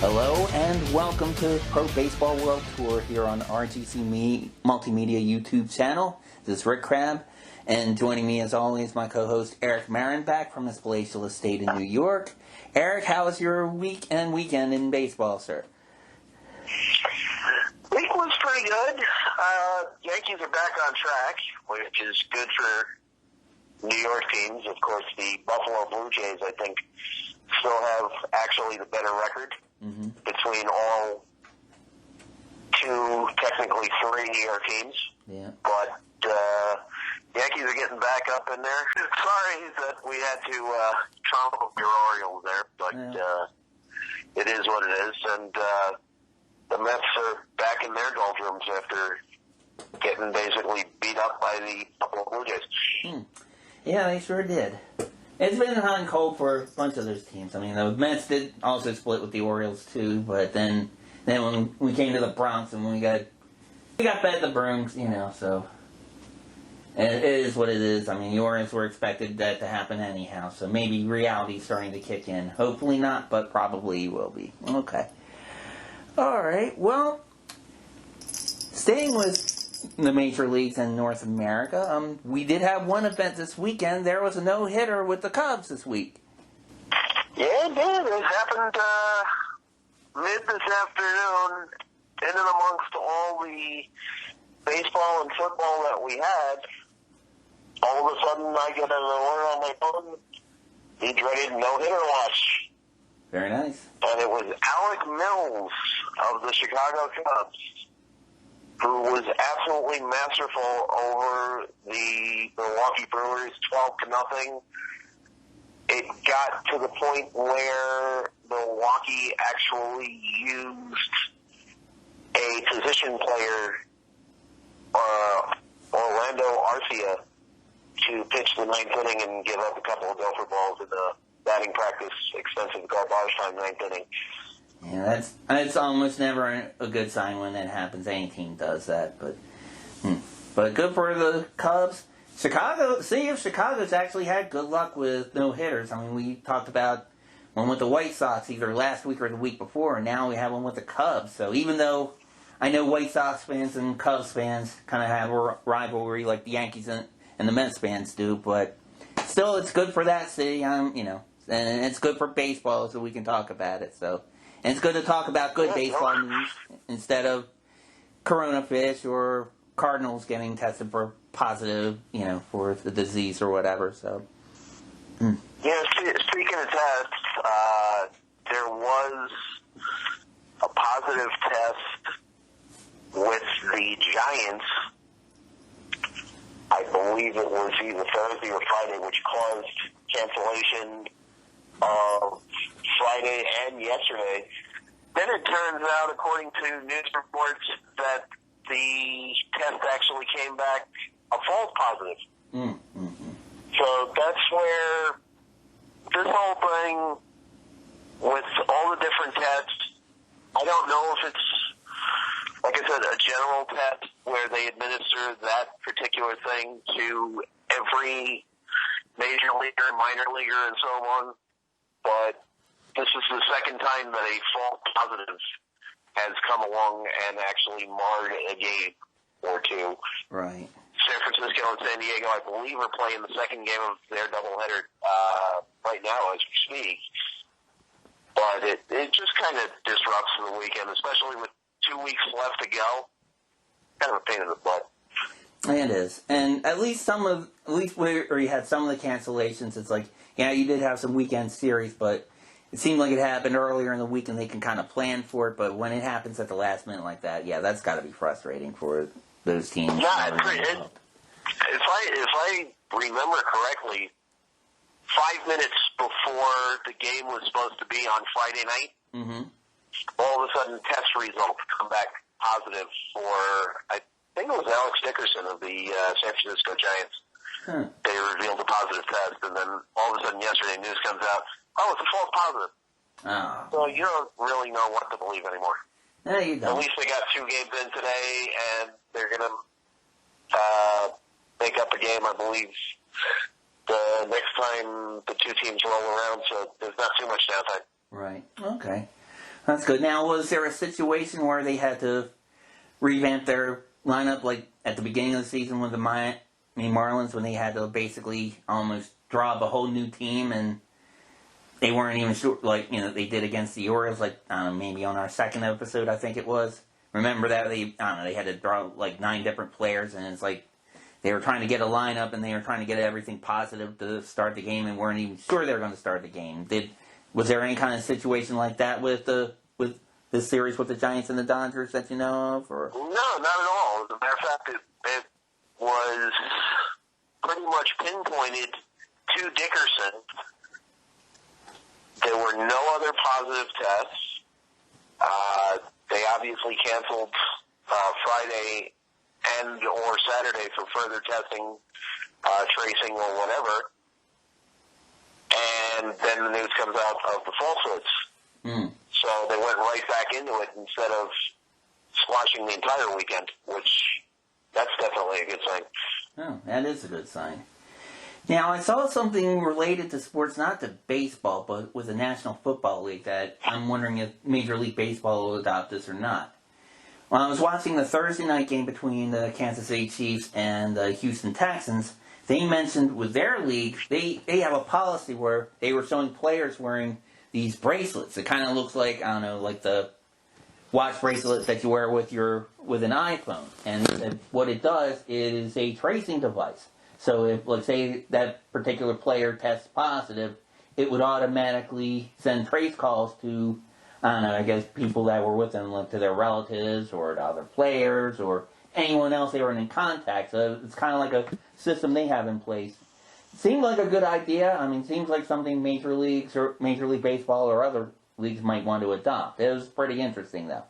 Hello and welcome to Pro Baseball World Tour here on RGC Multimedia YouTube channel. This is Rick Crabb, and joining me as always my co-host Eric Marin back from his palatial estate in New York. Eric, how was your week and weekend in baseball, sir? Week was pretty good. Yankees are back on track, which is good for New York teams. Of course, the Buffalo Blue Jays, I think, still have actually the better record between all two, technically three New York teams. Yeah. But Yankees are getting back up in there. Sorry that we had to trump your Orioles there, but it is what it is. And the Mets are back in their doldrums after getting basically beat up by the Buffalo Blue Jays. Yeah, they sure did. It's been hot and cold for a bunch of those teams. I mean, the Mets did also split with the Orioles too, but then when we came to the Bronx and we got fed the brooms, so it is what it is. I mean, the Orioles were expected that to happen anyhow, so maybe reality's starting to kick in. Hopefully not, but probably will be. Okay. All right. Well, staying with the major leagues in North America, we did have one event this weekend. There was a no-hitter with the Cubs this week. Yeah, it did. It happened mid this afternoon. In and amongst all the baseball and football that we had, all of a sudden I get an alert on my phone. He dreaded no-hitter watch. Very nice. And it was Alec Mills of the Chicago Cubs, who was absolutely masterful over the Milwaukee Brewers, 12-0. It got to the point where Milwaukee actually used a position player, Orlando Arcia, to pitch the ninth inning and give up a couple of gopher balls in the batting practice, expensive garbage time ninth inning. Yeah, that's almost never a good sign when that happens. Any team does that, but good for the Cubs. City of Chicago's actually had good luck with no hitters. I mean, we talked about one with the White Sox either last week or the week before, and now we have one with the Cubs. So even though I know White Sox fans and Cubs fans kind of have a rivalry like the Yankees and the Mets fans do, but still, it's good for that city. And it's good for baseball, so we can talk about it. So. And it's good to talk about good baseball news instead of Corona fish or Cardinals getting tested for positive, for the disease or whatever. So, Yeah, speaking of tests, there was a positive test with the Giants. I believe it was either Thursday or Friday, which caused cancellation of Friday and yesterday. Then it turns out, according to news reports, that the test actually came back a false positive. So that's where this whole thing, with all the different tests, I don't know if it's, like I said, a general test where they administer that particular thing to every major leaguer, minor leaguer, and so on. But this is the second time that a false positive has come along and actually marred a game or two. Right. San Francisco and San Diego, I believe, are playing the second game of their doubleheader right now as we speak. But it just kind of disrupts the weekend, especially with 2 weeks left to go. Kind of a pain in the butt. It is. And at least where you had some of the cancellations, it's like, yeah, you did have some weekend series, but it seemed like it happened earlier in the week and they can kind of plan for it. But when it happens at the last minute like that, yeah, that's got to be frustrating for those teams. Yeah, if I remember correctly, 5 minutes before the game was supposed to be on Friday night, all of a sudden test results come back positive for, I think it was Alex Dickerson of the San Francisco Giants. They revealed a positive test, and then all of a sudden yesterday news comes out, it's a false positive. Oh. So you don't really know what to believe anymore. No, you don't. At least they got 2 games in today, and they're going to make up a game, I believe, the next time the two teams roll around, so there's not too much downtime. Right. Okay. That's good. Now, was there a situation where they had to revamp their lineup, like at the beginning of the season with the Miami Marlins, when they had to basically almost draw up a whole new team, and they weren't even sure, like, they did against the Orioles, like, I don't know, maybe on our second episode, I think it was. Remember that? They had to draw like 9 different players, and it's like they were trying to get a lineup, and they were trying to get everything positive to start the game, and weren't even sure they were going to start the game. Was there any kind of situation like that with this series with the Giants and the Dodgers that you know of? Or? No, not at all. As a matter of fact, it was pretty much pinpointed to Dickerson. There were no other positive tests. They obviously canceled Friday and or Saturday for further testing, tracing, or whatever. And then the news comes out of the falsehoods. So they went right back into it instead of squashing the entire weekend, which that's definitely a good sign. Oh, that is a good sign. Now, I saw something related to sports, not to baseball, but with the National Football League, that I'm wondering if Major League Baseball will adopt this or not. When I was watching the Thursday night game between the Kansas City Chiefs and the Houston Texans, they mentioned with their league, they have a policy where they were showing players wearing these bracelets. It kind of looks like, I don't know, like the watch bracelets that you wear with an iPhone. And what it does is a tracing device. So if, let's say, that particular player tests positive, it would automatically send trace calls to, I don't know, I guess people that were with them, like to their relatives or to other players or anyone else they were in contact. So it's kind of like a system they have in place. Seemed like a good idea. I mean, seems like something Major Leagues or Major League Baseball or other leagues might want to adopt. It was pretty interesting, though.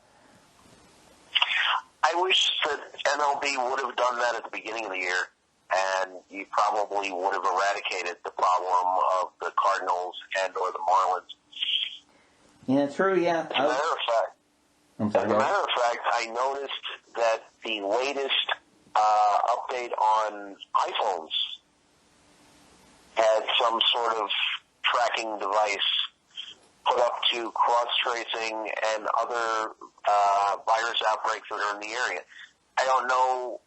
I wish that MLB would have done that at the beginning of the year, and you probably would have eradicated the problem of the Cardinals and or the Marlins. Yeah, true, yeah. As a matter of fact, I noticed that the latest update on iPhones had some sort of tracking device put up to cross-tracing and other virus outbreaks that are in the area. I don't know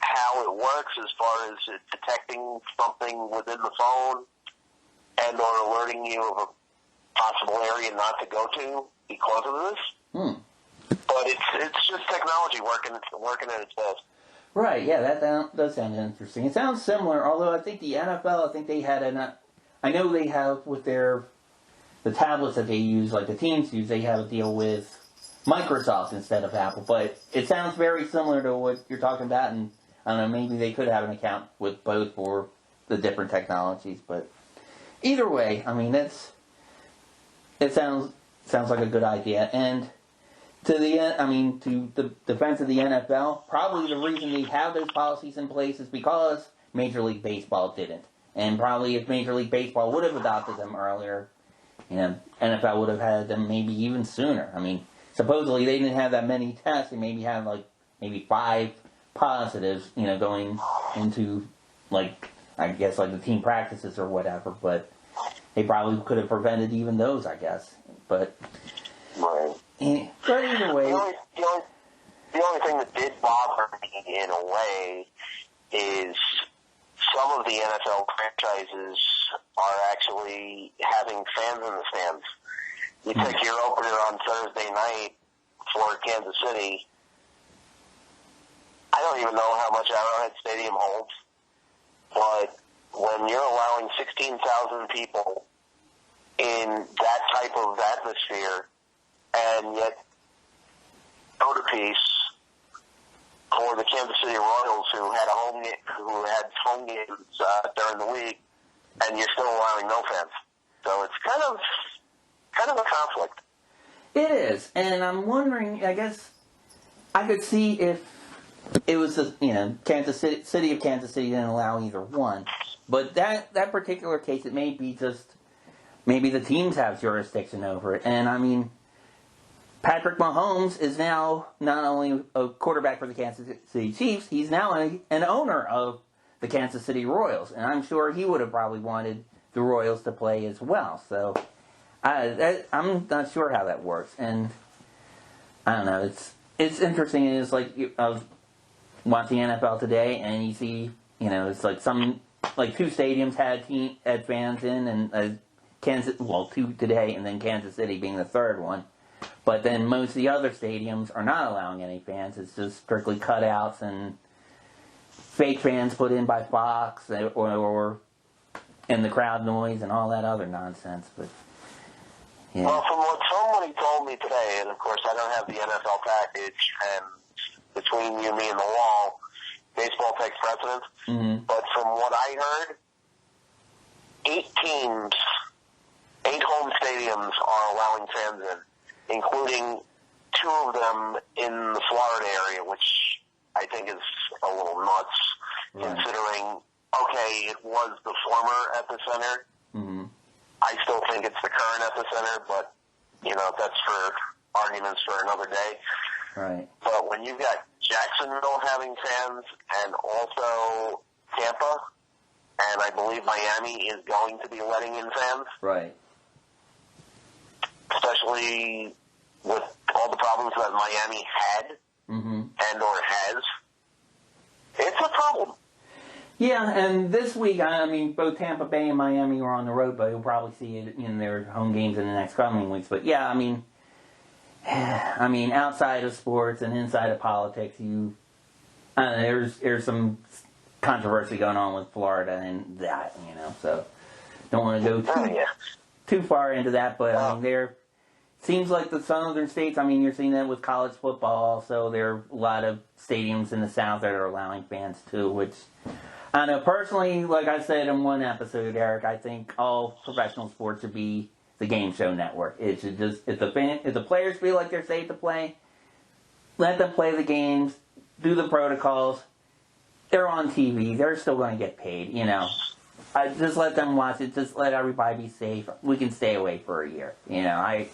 how it works as far as detecting something within the phone and or alerting you of a possible area not to go to because of this. But it's just technology working at its best. Right, yeah, that does sound interesting. It sounds similar, although I think the NFL, I think they had I know they have with the tablets that they use, like the teams use, they have a deal with Microsoft instead of Apple, but it sounds very similar to what you're talking about, and I don't know, maybe they could have an account with both for the different technologies, but either way, I mean, it sounds like a good idea, and to the defense of the NFL, probably the reason they have those policies in place is because Major League Baseball didn't. And probably if Major League Baseball would have adopted them earlier, NFL would have had them maybe even sooner. I mean, supposedly they didn't have that many tests. They maybe had maybe 5 positives, going into I guess the team practices or whatever. But they probably could have prevented even those, I guess. But right. But either way, the only thing that did bother me in a way is some of the NFL franchises are actually having fans in the stands. You take your opener on Thursday night for Kansas City. I don't even know how much Arrowhead Stadium holds, but when you're allowing 16,000 people in that type of atmosphere, and yet vote a piece for the Kansas City Royals, who had home games during the week, and you're still allowing no fans. So it's kind of a conflict. It is, and I'm wondering. I guess I could see if it was Kansas City of Kansas City didn't allow either one, but that particular case, it may be just maybe the teams have jurisdiction over it, and I mean, Patrick Mahomes is now not only a quarterback for the Kansas City Chiefs, he's now an owner of the Kansas City Royals. And I'm sure he would have probably wanted the Royals to play as well. So I'm not sure how that works, and I don't know. It's interesting. It's like I was watching NFL today, and you see, it's like two stadiums had fans in, and two today, and then Kansas City being the third one. But then most of the other stadiums are not allowing any fans. It's just strictly cutouts and fake fans put in by Fox, or and the crowd noise and all that other nonsense. But yeah. Well, from what somebody told me today, and of course I don't have the NFL package, and between you, me, and the wall, baseball takes precedence. Mm-hmm. But from what I heard, 8 teams, 8 home stadiums are allowing fans in, including 2 of them in the Florida area, which I think is a little nuts, right. Considering, okay, it was the former epicenter. Mm-hmm. I still think it's the current epicenter, but, that's for arguments for another day. Right. But when you've got Jacksonville having fans and also Tampa, and I believe Miami is going to be letting in fans. Right. Especially with all the problems that Miami had and or has. It's a problem. Yeah, and this week, both Tampa Bay and Miami are on the road, but you'll probably see it in their home games in the next coming weeks. But yeah, outside of sports and inside of politics, there's some controversy going on with Florida and that, so don't want to go too far into that. But there seems like the southern states. You're seeing that with college football. Also, there are a lot of stadiums in the South that are allowing fans too, which. I know, personally, like I said in one episode, Eric, I think all professional sports should be the game show network. It should just, if the players feel like they're safe to play, let them play the games, do the protocols. They're on TV. They're still going to get paid, I just let them watch it. Just let everybody be safe. We can stay away for a year. I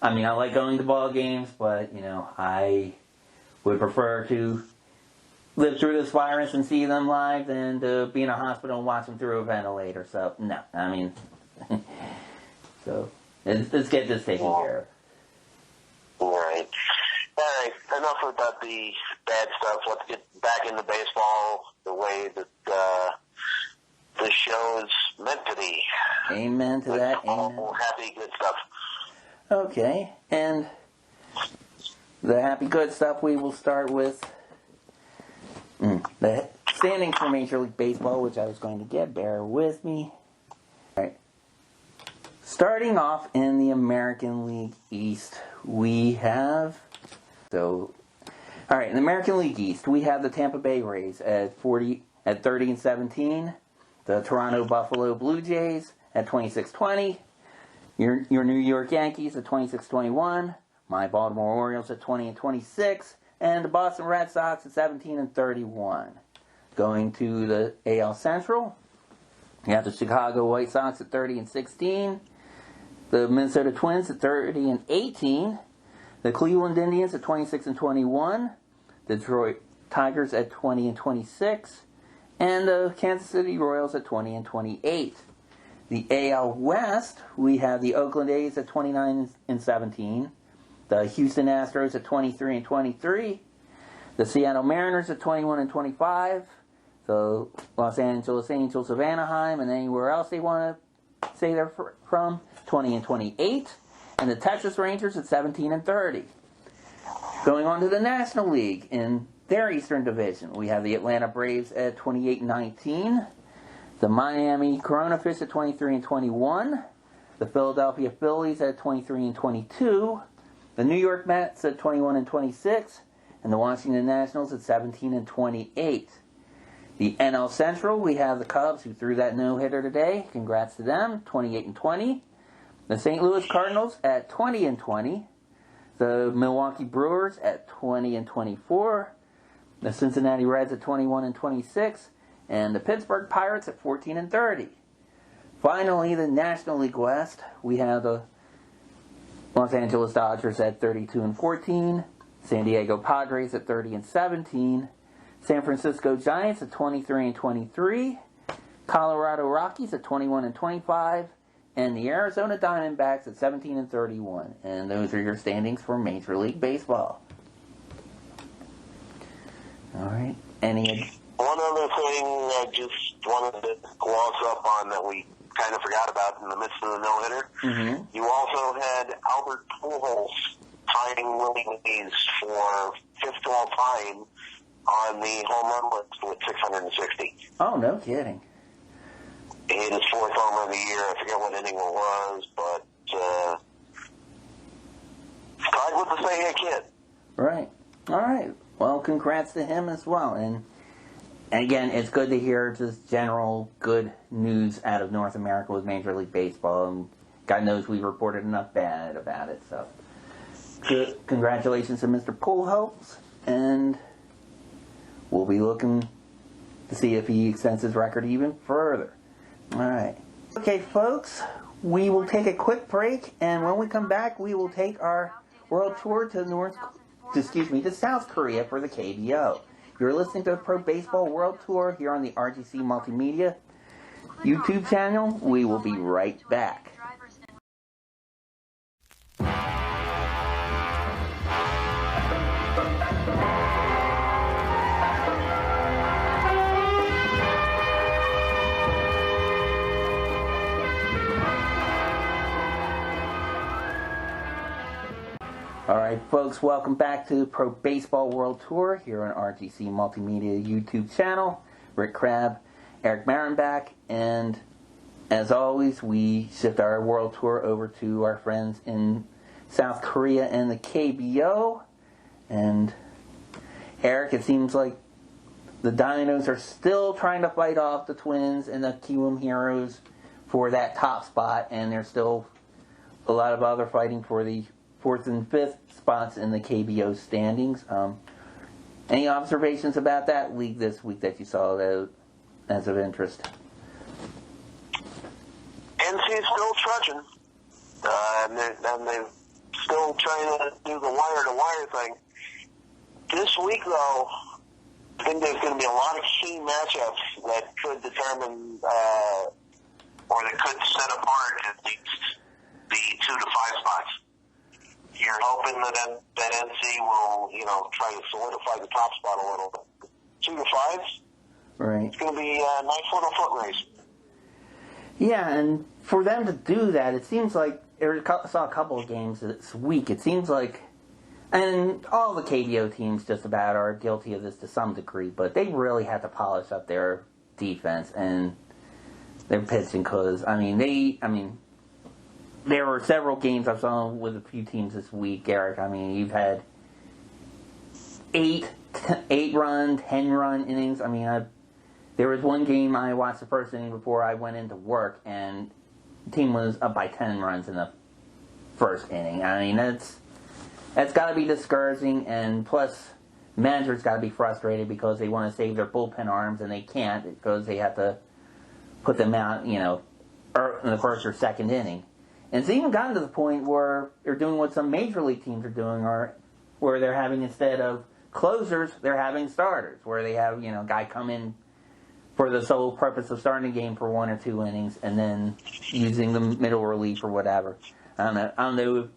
like going to ball games, but, I would prefer to live through this virus and see them live than to be in a hospital and watch them through a ventilator. So, no. So, let's get this taken care of. All right. Enough about the bad stuff. Let's get back into baseball the way that the show is meant to be. Amen to that. Amen. All happy, good stuff. Okay. And the happy, good stuff, we will start with the standings for Major League Baseball, which I was going to get. Bear with me. All right. Starting off in the American League East, we have... in the American League East, we have the Tampa Bay Rays at 30-17, the Toronto Buffalo Blue Jays at 26-20, your New York Yankees at 26-21, my Baltimore Orioles at 20-26, and the Boston Red Sox at 17-31. Going to the AL Central, you have the Chicago White Sox at 30-16, the Minnesota Twins at 30-18, the Cleveland Indians at 26-21, the Detroit Tigers at 20-26, and the Kansas City Royals at 20-28. The AL West, we have the Oakland A's at 29-17, the Houston Astros at 23-23, the Seattle Mariners at 21-25, the Los Angeles Angels of Anaheim, and anywhere else they want to say they're from, 20-28. And the Texas Rangers at 17-30. Going on to the National League in their Eastern Division, we have the Atlanta Braves at 28-19, the Miami Corona Fish at 23-21, the Philadelphia Phillies at 23-22, the New York Mets at 21-26, and the Washington Nationals at 17-28. The NL Central, we have the Cubs, who threw that no-hitter today. Congrats to them, 28-20. The St. Louis Cardinals at 20-20, the Milwaukee Brewers at 20-24, the Cincinnati Reds at 21-26, and the Pittsburgh Pirates at 14-30. Finally, the National League West, we have the Los Angeles Dodgers at 32-14, San Diego Padres at 30-17, San Francisco Giants at 23-23, Colorado Rockies at 21-25. and the Arizona Diamondbacks at 17-31. And those are your standings for Major League Baseball. All right. One other thing I just wanted to gloss up on that we kind of forgot about in the midst of the no-hitter. Mm-hmm. You also had Albert Pujols tying Willie Mays for fifth all time on the home run list with 660. Oh, no kidding. He hit his fourth home run of the year. I forget what inning it was, but tied with the Say Hey Kid. Right. All right. Well, congrats to him as well. And again, it's good to hear just general good news out of North America with Major League Baseball. And God knows we reported enough bad about it. So, good. Congratulations to Mr. Pujols. And we'll be looking to see if he extends his record even further. All right. Okay, folks, we will take a quick break. And when we come back, we will take our world tour to South Korea for the KBO. You're listening to the Pro Baseball World Tour here on the RGC Multimedia YouTube channel. We will be right back. Alright folks, welcome back to the Pro Baseball World Tour here on RGC Multimedia YouTube channel. Rick Crabb, Eric Marenbach, and as always we shift our World Tour over to our friends in South Korea and the KBO. And Eric, it seems like the Dinos are still trying to fight off the Twins and the Kiwoom Heroes for that top spot, and there's still a lot of other fighting for the 4th and 5th spots in the KBO standings. Any observations about that league this week that you saw that as of interest? NC's still trudging, and they're still trying to do the wire-to-wire thing. This week, though, I think there's going to be a lot of key matchups that could determine, or that could set apart at least the 2 to 5 spots. You're hoping that NC will, try to solidify the top spot a little bit. 2 to 5, right? It's going to be a nice little foot race. Yeah, and for them to do that, it seems like I saw a couple of games this week. It seems like, and all the KBO teams just about are guilty of this to some degree, but they really had to polish up their defense and their pitching because, there were several games I saw with a few teams this week, Eric. You've had 8-run, 10-run innings. There was one game I watched the first inning before I went into work, and the team was up by 10 runs in the first inning. That's got to be discouraging, and plus, managers got to be frustrated because they want to save their bullpen arms, and they can't because they have to put them out, in the first or second inning. And it's even gotten to the point where they're doing what some major league teams are doing, or where they're having, instead of closers, they're having starters, where they have, a guy come in for the sole purpose of starting a game for 1 or 2 innings and then using the middle relief or whatever. I don't know.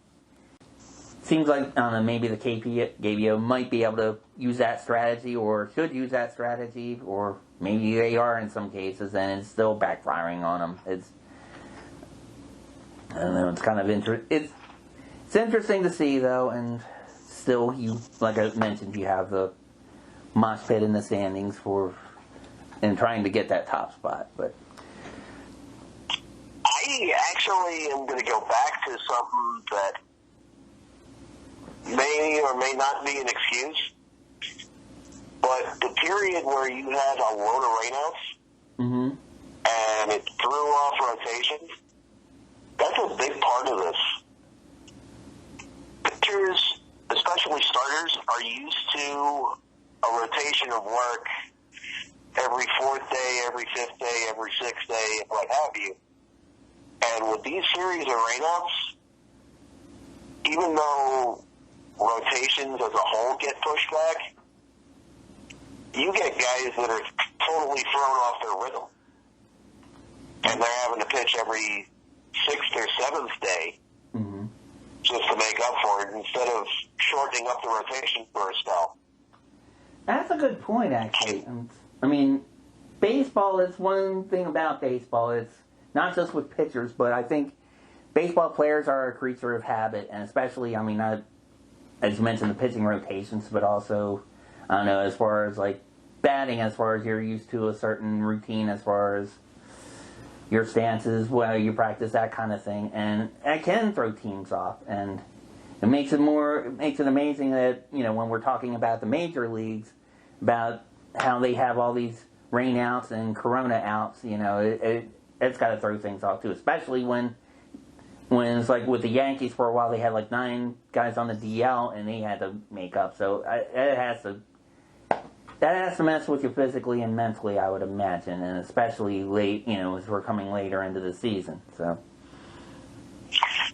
Seems like, maybe the KBO might be able to use that strategy or should use that strategy, or maybe they are in some cases, and it's still backfiring on them. I don't know, it's kind of it's interesting to see, though, and still, like I mentioned, you have the mosh pit in the standings and trying to get that top spot, but I actually am going to go back to something that may or may not be an excuse, but the period where you had a load of rainouts, and it threw off rotations, that's a big part of this. Pitchers, especially starters, are used to a rotation of work every 4th day, every 5th day, every 6th day, what have you. And with these series of rainouts, even though rotations as a whole get pushed back, you get guys that are totally thrown off their rhythm. And they're having to pitch every sixth or seventh day Mm-hmm. just to make up for it instead of shortening up the rotation for a spell. That's a good point, actually. I mean, baseball is one thing about baseball. It's not just with pitchers, but I think baseball players are a creature of habit, and especially, I mean, as you mentioned, the pitching rotations, but also, I don't know, as far as like batting, as far as you're used to a certain routine, as far as your stances, well, you practice that kind of thing, and it can throw teams off, and it makes it amazing that, you know, when we're talking about the major leagues, about how they have all these rain outs and corona outs, you know, it's got to throw things off too, especially when it's like with the Yankees for a while, they had like 9 guys on the DL and they had to make up, so that has to mess with you physically and mentally, I would imagine, and especially late, you know, as we're coming later into the season. So,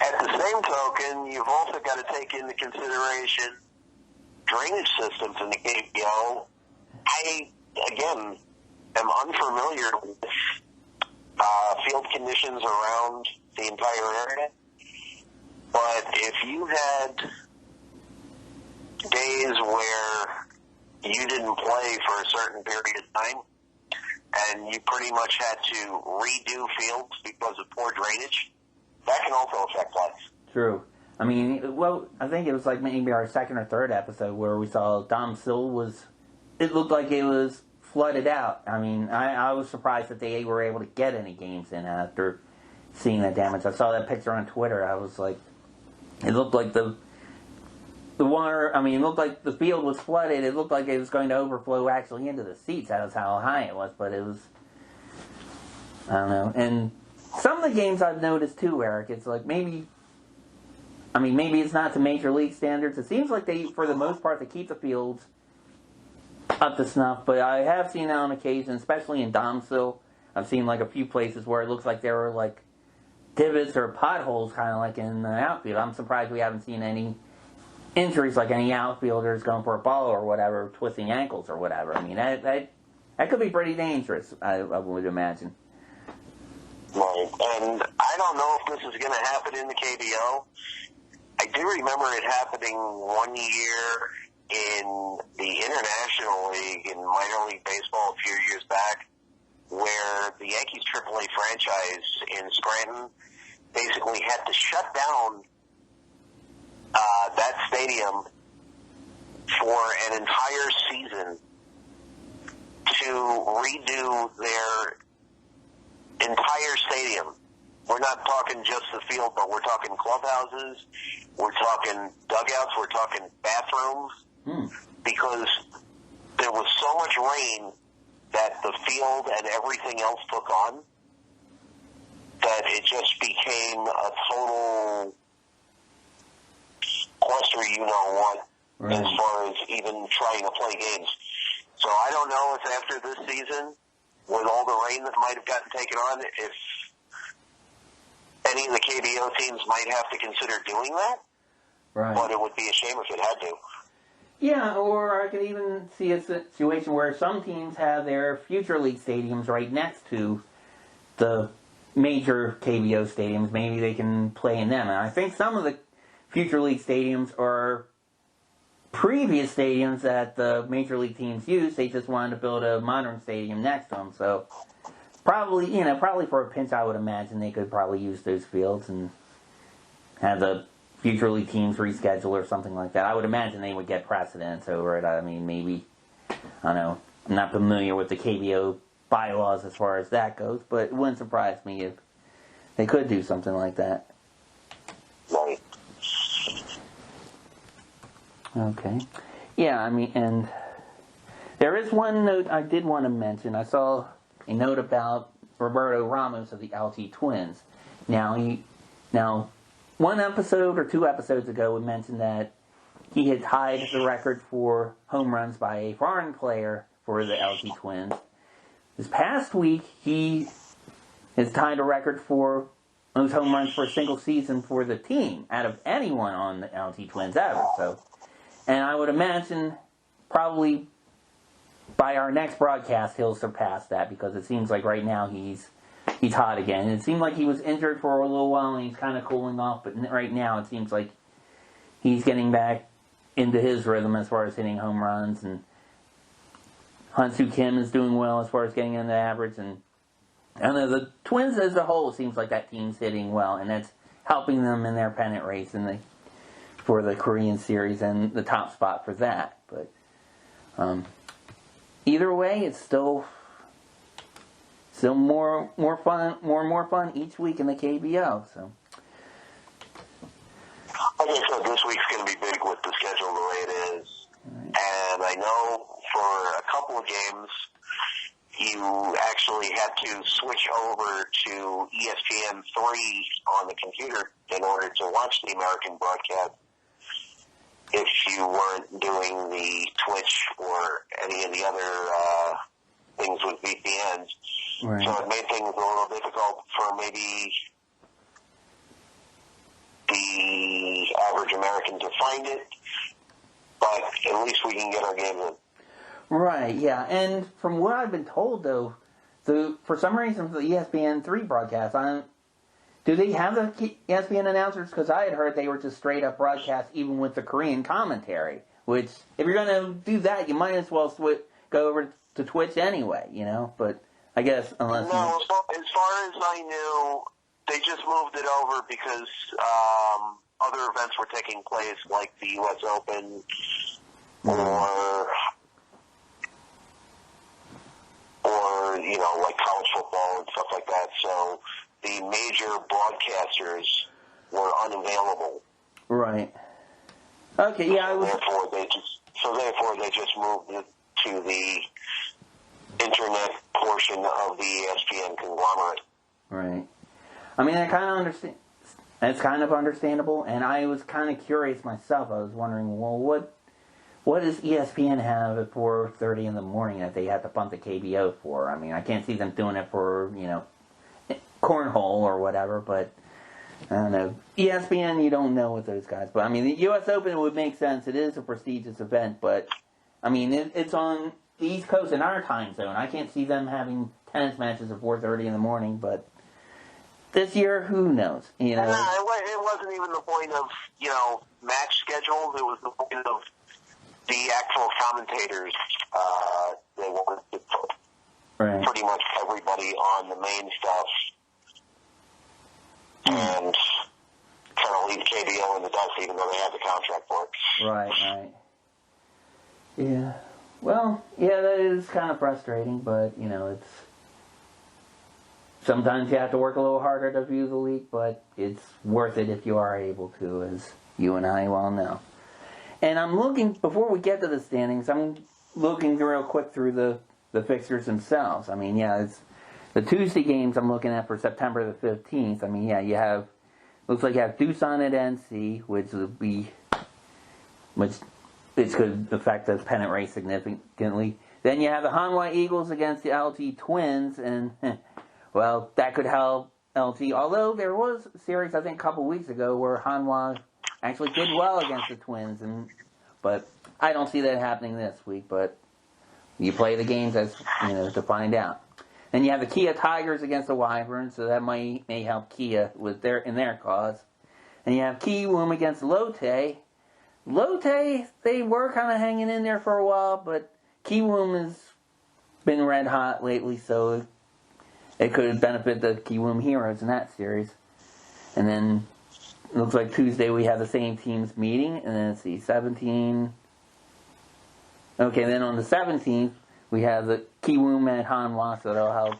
at the same token, you've also got to take into consideration drainage systems in the KBL. I, again, am unfamiliar with field conditions around the entire area, but if you had days where you didn't play for a certain period of time, and you pretty much had to redo fields because of poor drainage, that can also affect life. True. I mean, well, I think it was like maybe our second or third episode where we saw Dom Sill it looked like it was flooded out. I mean, I was surprised that they were able to get any games in after seeing that damage. I saw that picture on Twitter. I was like, it looked like the water, I mean, it looked like the field was flooded. It looked like it was going to overflow actually into the seats. That was how high it was, but it was, I don't know. And some of the games I've noticed too, Eric, it's like maybe it's not to major league standards. It seems like they, for the most part, they keep the fields up to snuff, but I have seen that on occasion, especially in Domsville. I've seen like a few places where it looks like there were like divots or potholes kind of like in the outfield. I'm surprised we haven't seen any injuries, like any outfielders going for a ball or whatever, twisting ankles or whatever. I mean, that could be pretty dangerous, I would imagine. Right, and I don't know if this is going to happen in the KBO. I do remember it happening one year in the International League in minor league baseball a few years back, where the Yankees AAA franchise in Scranton basically had to shut down that stadium for an entire season to redo their entire stadium. We're not talking just the field, but we're talking clubhouses, we're talking dugouts, we're talking bathrooms, because there was so much rain that the field and everything else took on that it just became a total cluster, you know what, right, as far as even trying to play games. So I don't know if after this season, with all the rain that might have gotten taken on, if any of the KBO teams might have to consider doing that. Right. But it would be a shame if it had to. Yeah, or I could even see a situation where some teams have their future league stadiums right next to the major KBO stadiums. Maybe they can play in them. And I think some of the future league stadiums are previous stadiums that the major league teams used. They just wanted to build a modern stadium next to them. So probably for a pinch, I would imagine they could probably use those fields and have the future league teams reschedule or something like that. I would imagine they would get precedence over it. I mean, maybe, I don't know, I'm not familiar with the KBO bylaws as far as that goes, but it wouldn't surprise me if they could do something like that. Right. Okay. Yeah, I mean, and there is one note I did want to mention. I saw a note about Roberto Ramos of the LG Twins. Now, one episode or 2 episodes ago, we mentioned that he had tied the record for home runs by a foreign player for the LG Twins. This past week, he has tied a record for most home runs for a single season for the team out of anyone on the LG Twins ever. So, and I would imagine probably by our next broadcast, he'll surpass that, because it seems like right now he's he's hot again. It seemed like he was injured for a little while and he's kind of cooling off, but right now it seems like he's getting back into his rhythm as far as hitting home runs, and Hyun-Soo Kim is doing well as far as getting into average, and I don't know, the Twins as a whole, it seems like that team's hitting well, and that's helping them in their pennant race for the Korean series and the top spot for that. But either way, it's still more fun each week in the KBO. So. Like I said, this week's going to be big with the schedule the way it is. Right. And I know for a couple of games, you actually had to switch over to ESPN 3 on the computer in order to watch the American broadcast if you weren't doing the Twitch or any of the other things with VPNs. Right. So it made things a little difficult for maybe the average American to find it, but at least we can get our game in. Right, yeah, and from what I've been told, though, for some reason, for the ESPN 3 broadcast, do they have the ESPN announcers? Because I had heard they were just straight-up broadcast even with the Korean commentary, which, if you're going to do that, you might as well go over to Twitch anyway, you know, but I guess unless... No, as far as I knew, they just moved it over because other events were taking place, like the U.S. Open or you know, like college football and stuff like that. So the major broadcasters were unavailable. Right. Okay. Yeah. Therefore, they just moved it to the internet portion of the ESPN conglomerate. Right. I mean, I kind of understand. It's kind of understandable, and I was kind of curious myself. I was wondering, well, what does ESPN have at 4:30 in the morning that they have to pump the KBO for? I mean, I can't see them doing it for, you know, cornhole or whatever, but I don't know. ESPN, you don't know with those guys. But, I mean, the U.S. Open would make sense. It is a prestigious event, but, I mean, it's on the East Coast in our time zone. I can't see them having tennis matches at 4:30 in the morning, but this year, who knows? You know, it wasn't even the point of, you know, match schedules. It was the point of the actual commentators. They wanted to put pretty much everybody on the main stuff and kind of leave KBO in the dust, even though they had the contract for it. Right. Yeah. Well, yeah, that is kind of frustrating, but, you know, it's... Sometimes you have to work a little harder to view the league, but it's worth it if you are able to, as you and I well know. And I'm looking, before we get to the standings, I'm looking real quick through the fixtures themselves. I mean, yeah, it's the Tuesday games I'm looking at for September the 15th. I mean, yeah, looks like you have Doosan at NC, which could affect the pennant race significantly. Then you have the Hanwha Eagles against the LG Twins, and... Well, that could help LG. Although there was a series, I think, a couple weeks ago where Hanwha actually did well against the Twins, but I don't see that happening this week. But you play the games as to find out. Then you have the Kia Tigers against the Wyverns, so that may help Kia with in their cause. And you have Kiwoom against Lotte. Lotte, they were kind of hanging in there for a while, but Kiwoom has been red hot lately, so it could benefit the Kiwoom Heroes in that series. And then it looks like Tuesday we have the same teams meeting. And then let's see, 17. Okay, then on the 17th we have the Kiwoom at Hanwha, so that'll help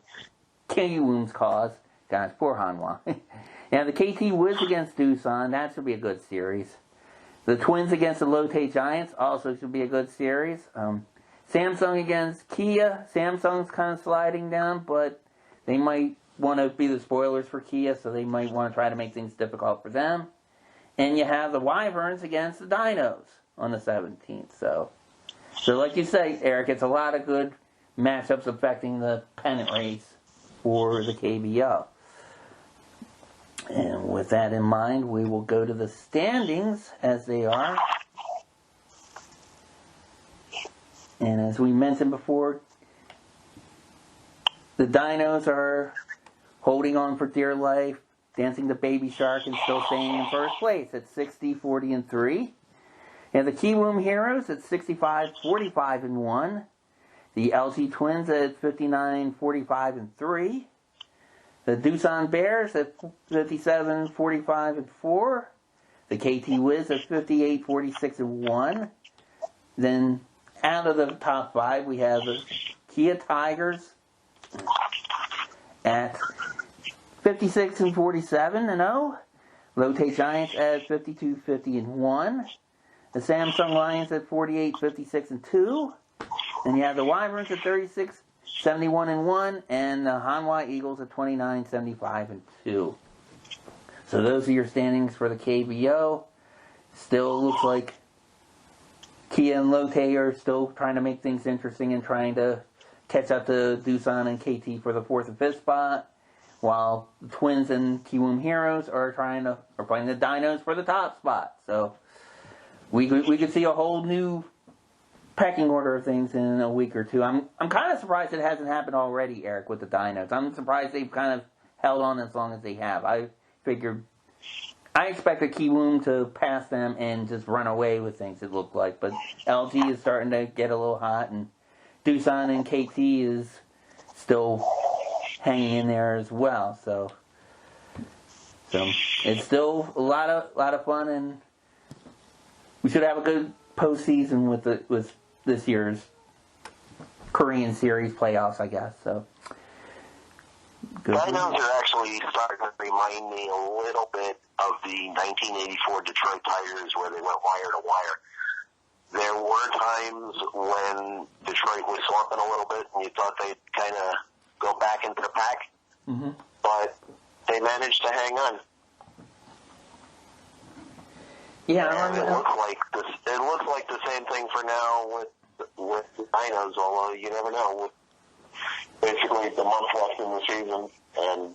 Kiwoom's cause. Guys, poor Hanwha. Now the KT Wiz against Doosan, that should be a good series. The Twins against the Lotte Giants also should be a good series. Samsung against Kia. Samsung's kind of sliding down, but they might want to be the spoilers for Kia, so they might want to try to make things difficult for them. And you have the Wyverns against the Dinos on the 17th. So like you say, Eric, it's a lot of good matchups affecting the pennant race for the KBO. And with that in mind, we will go to the standings as they are. And as we mentioned before, the Dinos are holding on for dear life, Dancing the Baby Shark, and still staying in first place at 60, 40, and 3. And the Kiwoom Heroes at 65, 45, and 1. The LG Twins at 59, 45, and 3. The Doosan Bears at 57, 45, and 4. The KT Wiz at 58, 46, and 1. Then out of the top 5, we have the Kia Tigers at 56 and 47 and 0. Lotte Giants at 52, 50 and 1. The Samsung Lions at 48, 56 and 2. And you have the Wyverns at 36, 71 and 1, and the Hanwha Eagles at 29, 75 and 2. So those are your standings for the KBO. Still looks like Kia and Lotte are still trying to make things interesting and trying to catch up to Doosan and KT for the 4th and 5th spot, while the Twins and Kiwoom Heroes are playing the Dinos for the top spot. So we could see a whole new pecking order of things in a week or two. I'm kind of surprised it hasn't happened already, Eric, with the Dinos. I'm surprised they've kind of held on as long as they have. I expected Kiwoom to pass them and just run away with things, it looked like. But LG is starting to get a little hot, and Doosan and KT is still hanging in there as well. So it's still a lot of fun, and we should have a good postseason with this year's Korean Series playoffs, I guess. So good. Dinos are actually starting to remind me a little bit of the 1984 Detroit Tigers, where they went wire to wire. There were times when Detroit was slumping a little bit, and you thought they'd kind of go back into the pack, but they managed to hang on. Yeah, and it looks like the same thing for now with the Dinos, although you never know. With basically the month left in the season, and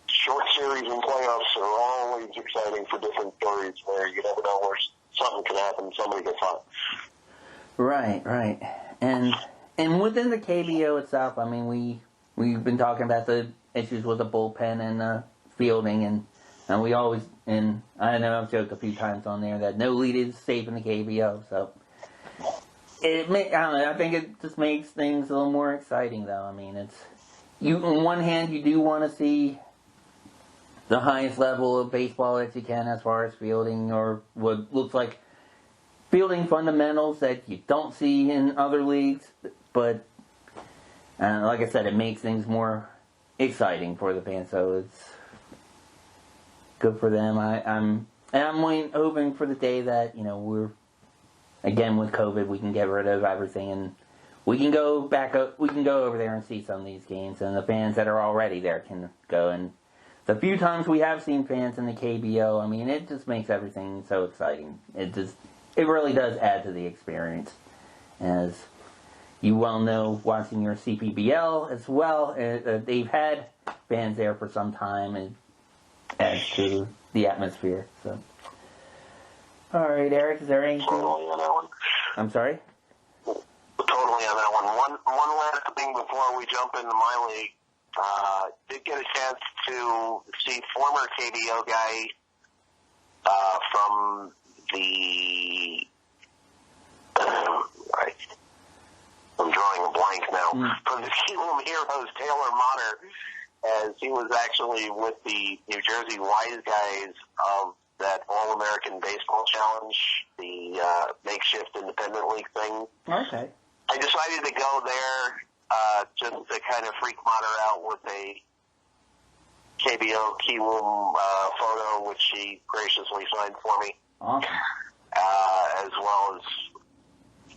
short series and playoffs are always exciting for different stories where you never know where something can happen, somebody gets hot. Right. And within the KBO itself, I mean, we've been talking about the issues with the bullpen and fielding, and we always, and I know I've joked a few times on there that no lead is safe in the KBO, so I don't know, I think it just makes things a little more exciting, though. I mean, on one hand, you do want to see the highest level of baseball that you can as far as fielding, or what looks like fielding fundamentals that you don't see in other leagues, but like I said, it makes things more exciting for the fans, so it's good for them. I'm hoping for the day that, we're, again with COVID, we can get rid of everything and we can go over there and see some of these games, and the fans that are already there can go. And the few times we have seen fans in the KBO, I mean, it just makes everything so exciting. It really does add to the experience. As you well know, watching your CPBL as well, they've had fans there for some time, and adds to the atmosphere. So, all right, Eric, is there anything? Totally on that one. I'm sorry? Totally on that one. One last thing before we jump into my league. Did get a chance to see former KBO guy from the I'm drawing a blank now. From the Kiwoom Heroes, Taylor Motter, as he was actually with the New Jersey Wise Guys of that All-American Baseball Challenge, the makeshift independent league thing. Okay. I decided to go there just to kind of freak Motter out with a KBO Kiwoom photo, which he graciously signed for me. Awesome. As well as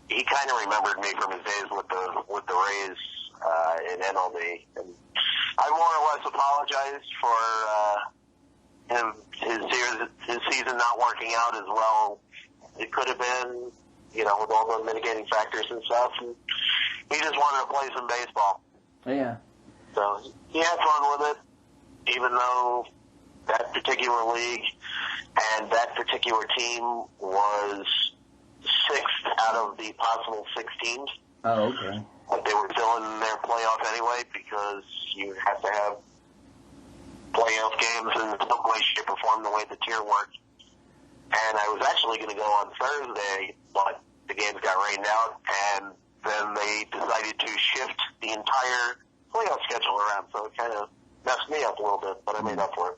he kind of remembered me from his days with the Rays in MLB. And I more or less apologized for his season not working out as well. It could have been, with all the mitigating factors and stuff. And he just wanted to play some baseball. Yeah. So he had fun with it, even though that particular league and that particular team was 6th out of the possible 6 teams. Oh, okay. But they were still in their playoff anyway, because you have to have playoff games in some way, shape, or form the way the tier worked. And I was actually going to go on Thursday, but the games got rained out, and then they decided to shift the entire playoff schedule around, so it kind of messed me up a little bit, but I made up for it.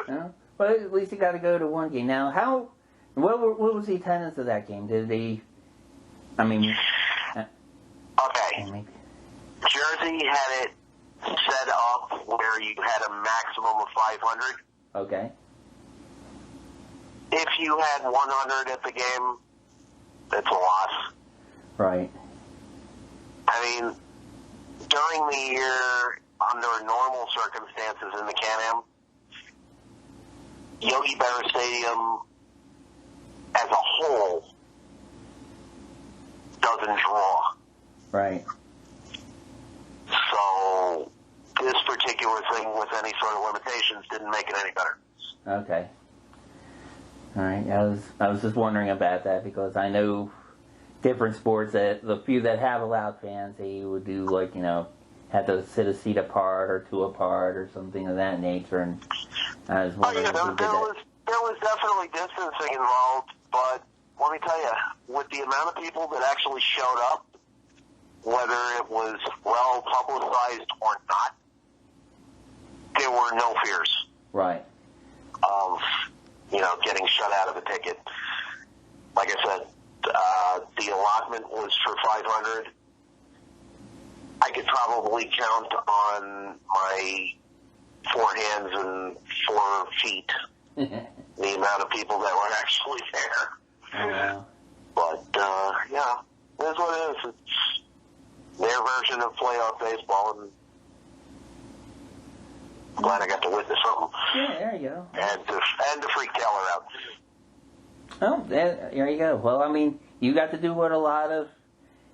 Yeah. Well, at least you got to go to one game. Now, what was the attendance of that game? Okay. Jersey had it set up where you had a maximum of 500. Okay. If you had 100 at the game, that's a loss. Right. I mean, during the year, under normal circumstances in the Can-Am, Yogi Berra Stadium as a whole doesn't draw. Right. So this particular thing with any sort of limitations didn't make it any better. Okay. All right. I was just wondering about that because I know different sports that the few that have allowed fans, they would do have to sit a seat apart or two apart or something of that nature. And I was wondering if you did that. There was definitely distancing involved, but let me tell you, with the amount of people that actually showed up, whether it was well publicized or not, there were no fears. Right. Of, getting shut out of a ticket. Like I said, the allotment was for 500. I could probably count on my 4 hands and 4 feet the amount of people that were actually there. Oh, wow. But, yeah, that's what it is. It's their version of playoff baseball, and I'm glad I got to witness something. Yeah, there you go. And to freak Taylor out. Oh, there you go. Well, you got to do what a lot of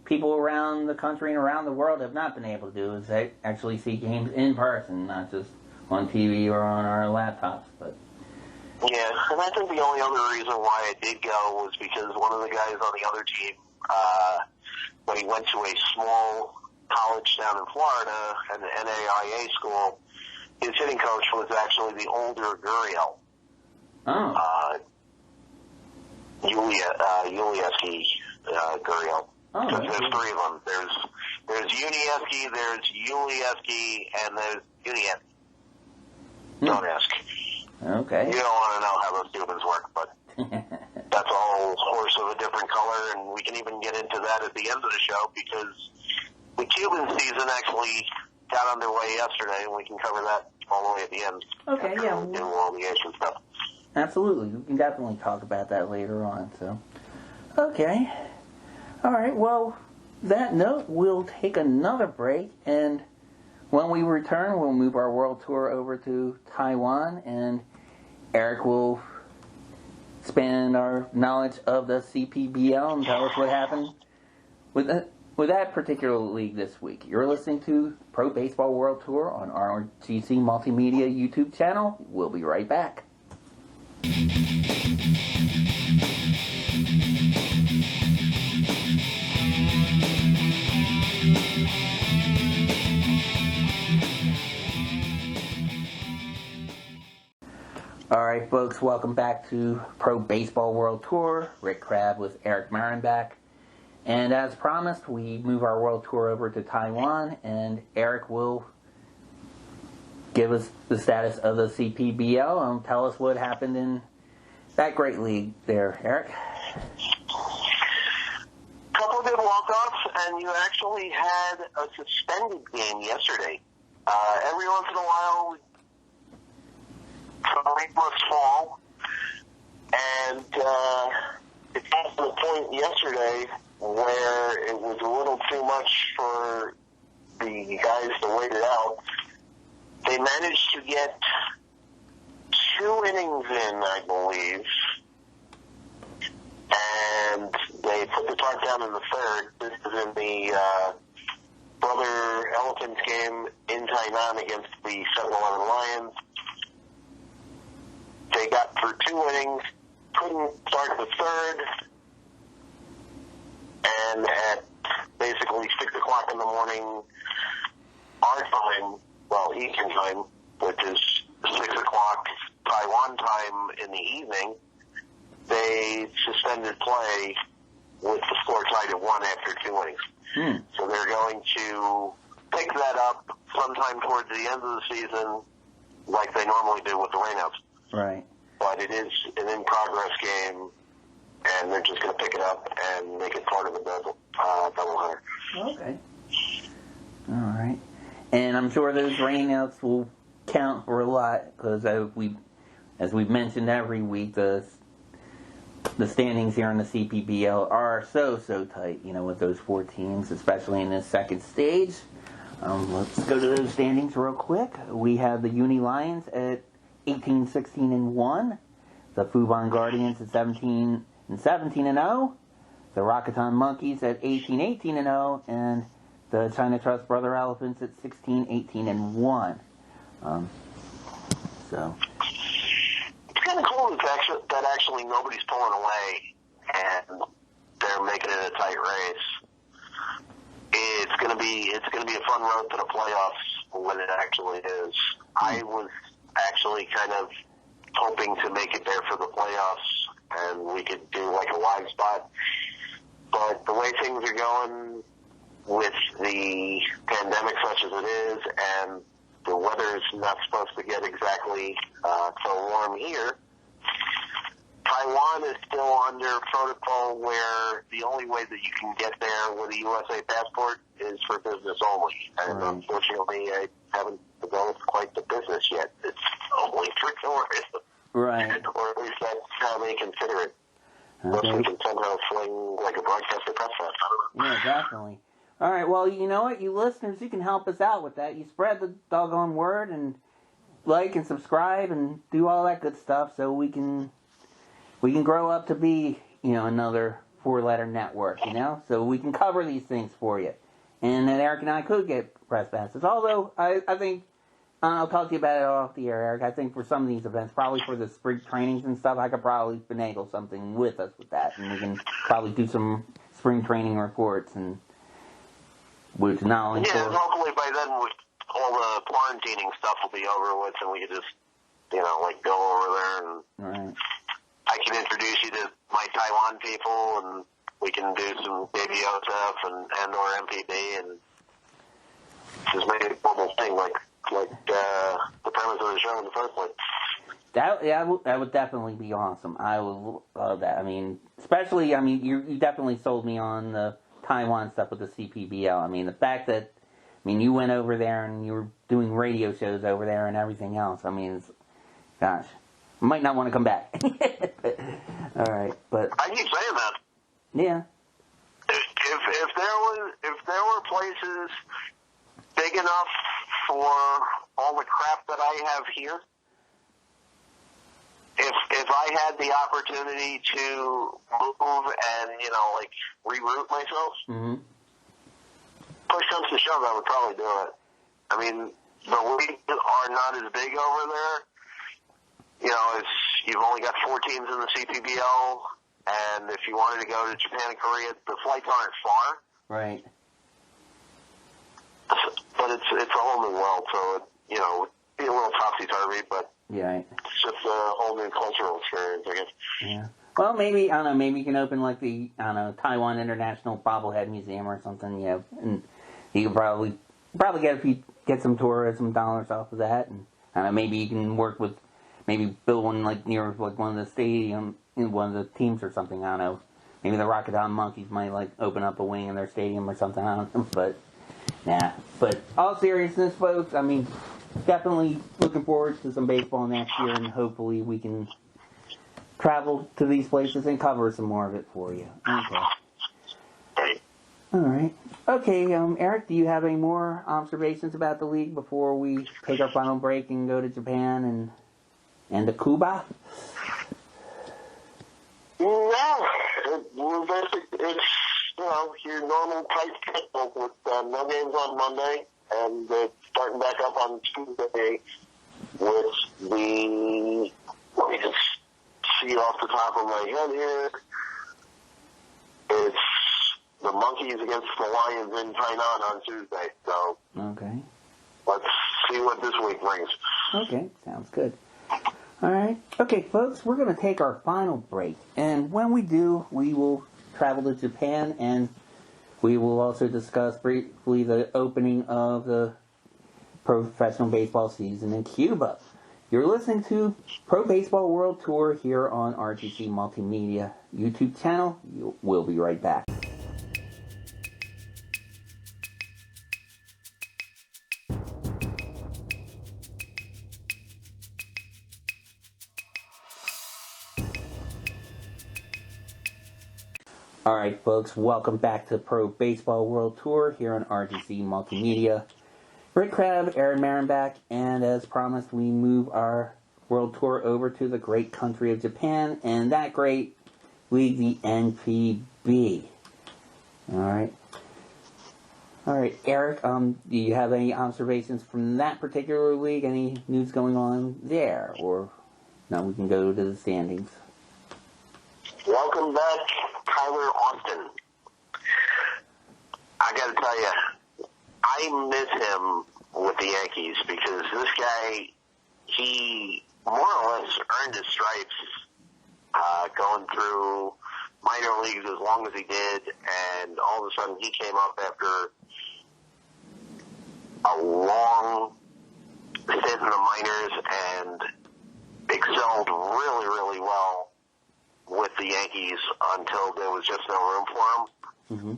people around the country and around the world have not been able to do, is actually see games in person, not just on TV or on our laptops. But yeah, and I think the only other reason why I did go was because one of the guys on the other team, when he went to a small college down in Florida, an NAIA school, his hitting coach was actually the older Gurriel. Oh. U.S EST Gurriel. Oh, because there's 3 of them. There's Unieski, there's Ulieski, and there's Unieski. Don't ask. Okay. You don't want to know how those Cubans work, but that's a whole horse of a different color, and we can even get into that at the end of the show because the Cuban season actually got underway yesterday, and we can cover that all the way at the end. Okay, yeah. We do all the Asian stuff. Absolutely. We can definitely talk about that later on. So, okay. All right. Well, that note, we'll take another break, and when we return, we'll move our world tour over to Taiwan, and Eric will expand our knowledge of the CPBL and tell us what happened with that particular league this week. You're listening to Pro Baseball World Tour on RGC Multimedia YouTube channel. We'll be right back. Alright folks, welcome back to Pro Baseball World Tour. Rick Crabb with Eric Marenbach. And as promised, we move our world tour over to Taiwan, and Eric will give us the status of the CPBL and tell us what happened in that great league there, Eric. Couple of good walk-offs, and you actually had a suspended game yesterday. Every once in a while, some rain must fall, and it got to the point yesterday where it was a little too much for the guys to wait it out. They managed to get 2 innings in, I believe, and they put the tarp down in the 3rd. This is in the Brother Elephants game in Tainan against the 7-11 Lions. They got through 2 innings, couldn't start the 3rd, and at basically 6 o'clock in the morning, our time, well, Eastern time, which is Taiwan time in the evening, they suspended play with the score tied at 1 after 2 innings. So they're going to pick that up sometime towards the end of the season, like they normally do with the rainouts. Right. But it is an in-progress game, and they're just going to pick it up and make it part of the doubleheader. Okay. All right. And I'm sure those rainouts will count for a lot, because as we've mentioned every week, the standings here in the CPBL are so tight, with those 4 teams, especially in this second stage. Let's go to those standings real quick. We have the Uni Lions at 18-16-1, the Fubon Guardians at 17-17-0, the Rakuten Monkeys at 18-18-0, and the China Trust Brother Elephants at 16-18-1. So it's kind of cool that actually nobody's pulling away and they're making it a tight race. It's gonna be a fun road to the playoffs when it actually is. I was actually kind of hoping to make it there for the playoffs and we could do like a live spot. But the way things are going with the pandemic such as it is, and the weather's not supposed to get exactly so warm here, Taiwan is still under protocol where the only way that you can get there with a USA passport is for business only. And unfortunately, I haven't developed quite the business yet. It's only for tourism. Right. Or at least that's how they consider it. Unless we can somehow fling like a broadcaster press pass. I don't know. Yeah, definitely. All right, well, you know what? You listeners, you can help us out with that. You spread the doggone word and like and subscribe and do all that good stuff so we can grow up to be, another 4-letter network, so we can cover these things for you. And then Eric and I could get press passes. Although, I think, I'll talk to you about it off the air, Eric. I think for some of these events, probably for the spring trainings and stuff, I could probably finagle something with us with that. And we can probably do some spring training reports and which not only yeah, hopefully by then all the quarantining stuff will be over with and we can just, go over there and right. I can introduce you to my Taiwan people and we can do some Baby OSF and or MPB and just make it a global thing like the premise of the show in the first place. That would definitely be awesome. I would love that. I mean, especially, you definitely sold me on the Taiwan stuff with the CPBL. I mean, the fact that, you went over there and you were doing radio shows over there and everything else. I mean, gosh, I might not want to come back. All right, but I keep saying that. Yeah. If there were places big enough for all the crap that I have here, if I had the opportunity to move and, reroute myself, push comes to shove, I would probably do it. I mean, the leagues are not as big over there. You've only got 4 teams in the CPBL, and if you wanted to go to Japan and Korea, the flights aren't far. Right. But it's a whole new world, so it would be a little topsy-turvy, but yeah, it's just a whole new cultural experience, I guess. Yeah. Well, maybe, I don't know, maybe you can open like the, Taiwan International Bobblehead Museum or something, and you could probably get some tourism dollars off of that, and I don't know, maybe you can work with, maybe build one like near like one of the stadium, in one of the teams or something, I don't know. Maybe the Rakuten Monkeys might like open up a wing in their stadium or something, I don't know, but But all seriousness, folks, definitely looking forward to some baseball next year, and hopefully we can travel to these places and cover some more of it for you. Okay. All right. Okay, Eric, do you have any more observations about the league before we take our final break and go to Japan and to Cuba? No, it's your normal tight schedule with no games on Monday and starting back up on Tuesday with the, let me just see off the top of my head here, it's the Monkeys against the Lions in Tainan on Tuesday. So okay, let's see what this week brings. Okay, sounds good. Alright, okay folks, we're going to take our final break. And when we do, we will travel to Japan, and we will also discuss briefly the opening of the professional baseball season in Cuba. You're listening to Pro Baseball World Tour here on RGC Multimedia YouTube channel. We'll be right back. Alright folks, welcome back to Pro Baseball World Tour here on RGC Multimedia. Rick Crabb, Aaron Marin back, and as promised, we move our World Tour over to the great country of Japan, and that great league, the NPB. Alright, Eric, do you have any observations from that particular league? Any news going on there? Or, no, we can go to the standings. Welcome back, Tyler Austin. I got to tell you, I miss him with the Yankees because this guy, he more or less earned his stripes going through minor leagues as long as he did, and all of a sudden he came up after a long stint in the minors and excelled really, really well with the Yankees until there was just no room for him. Mm-hmm.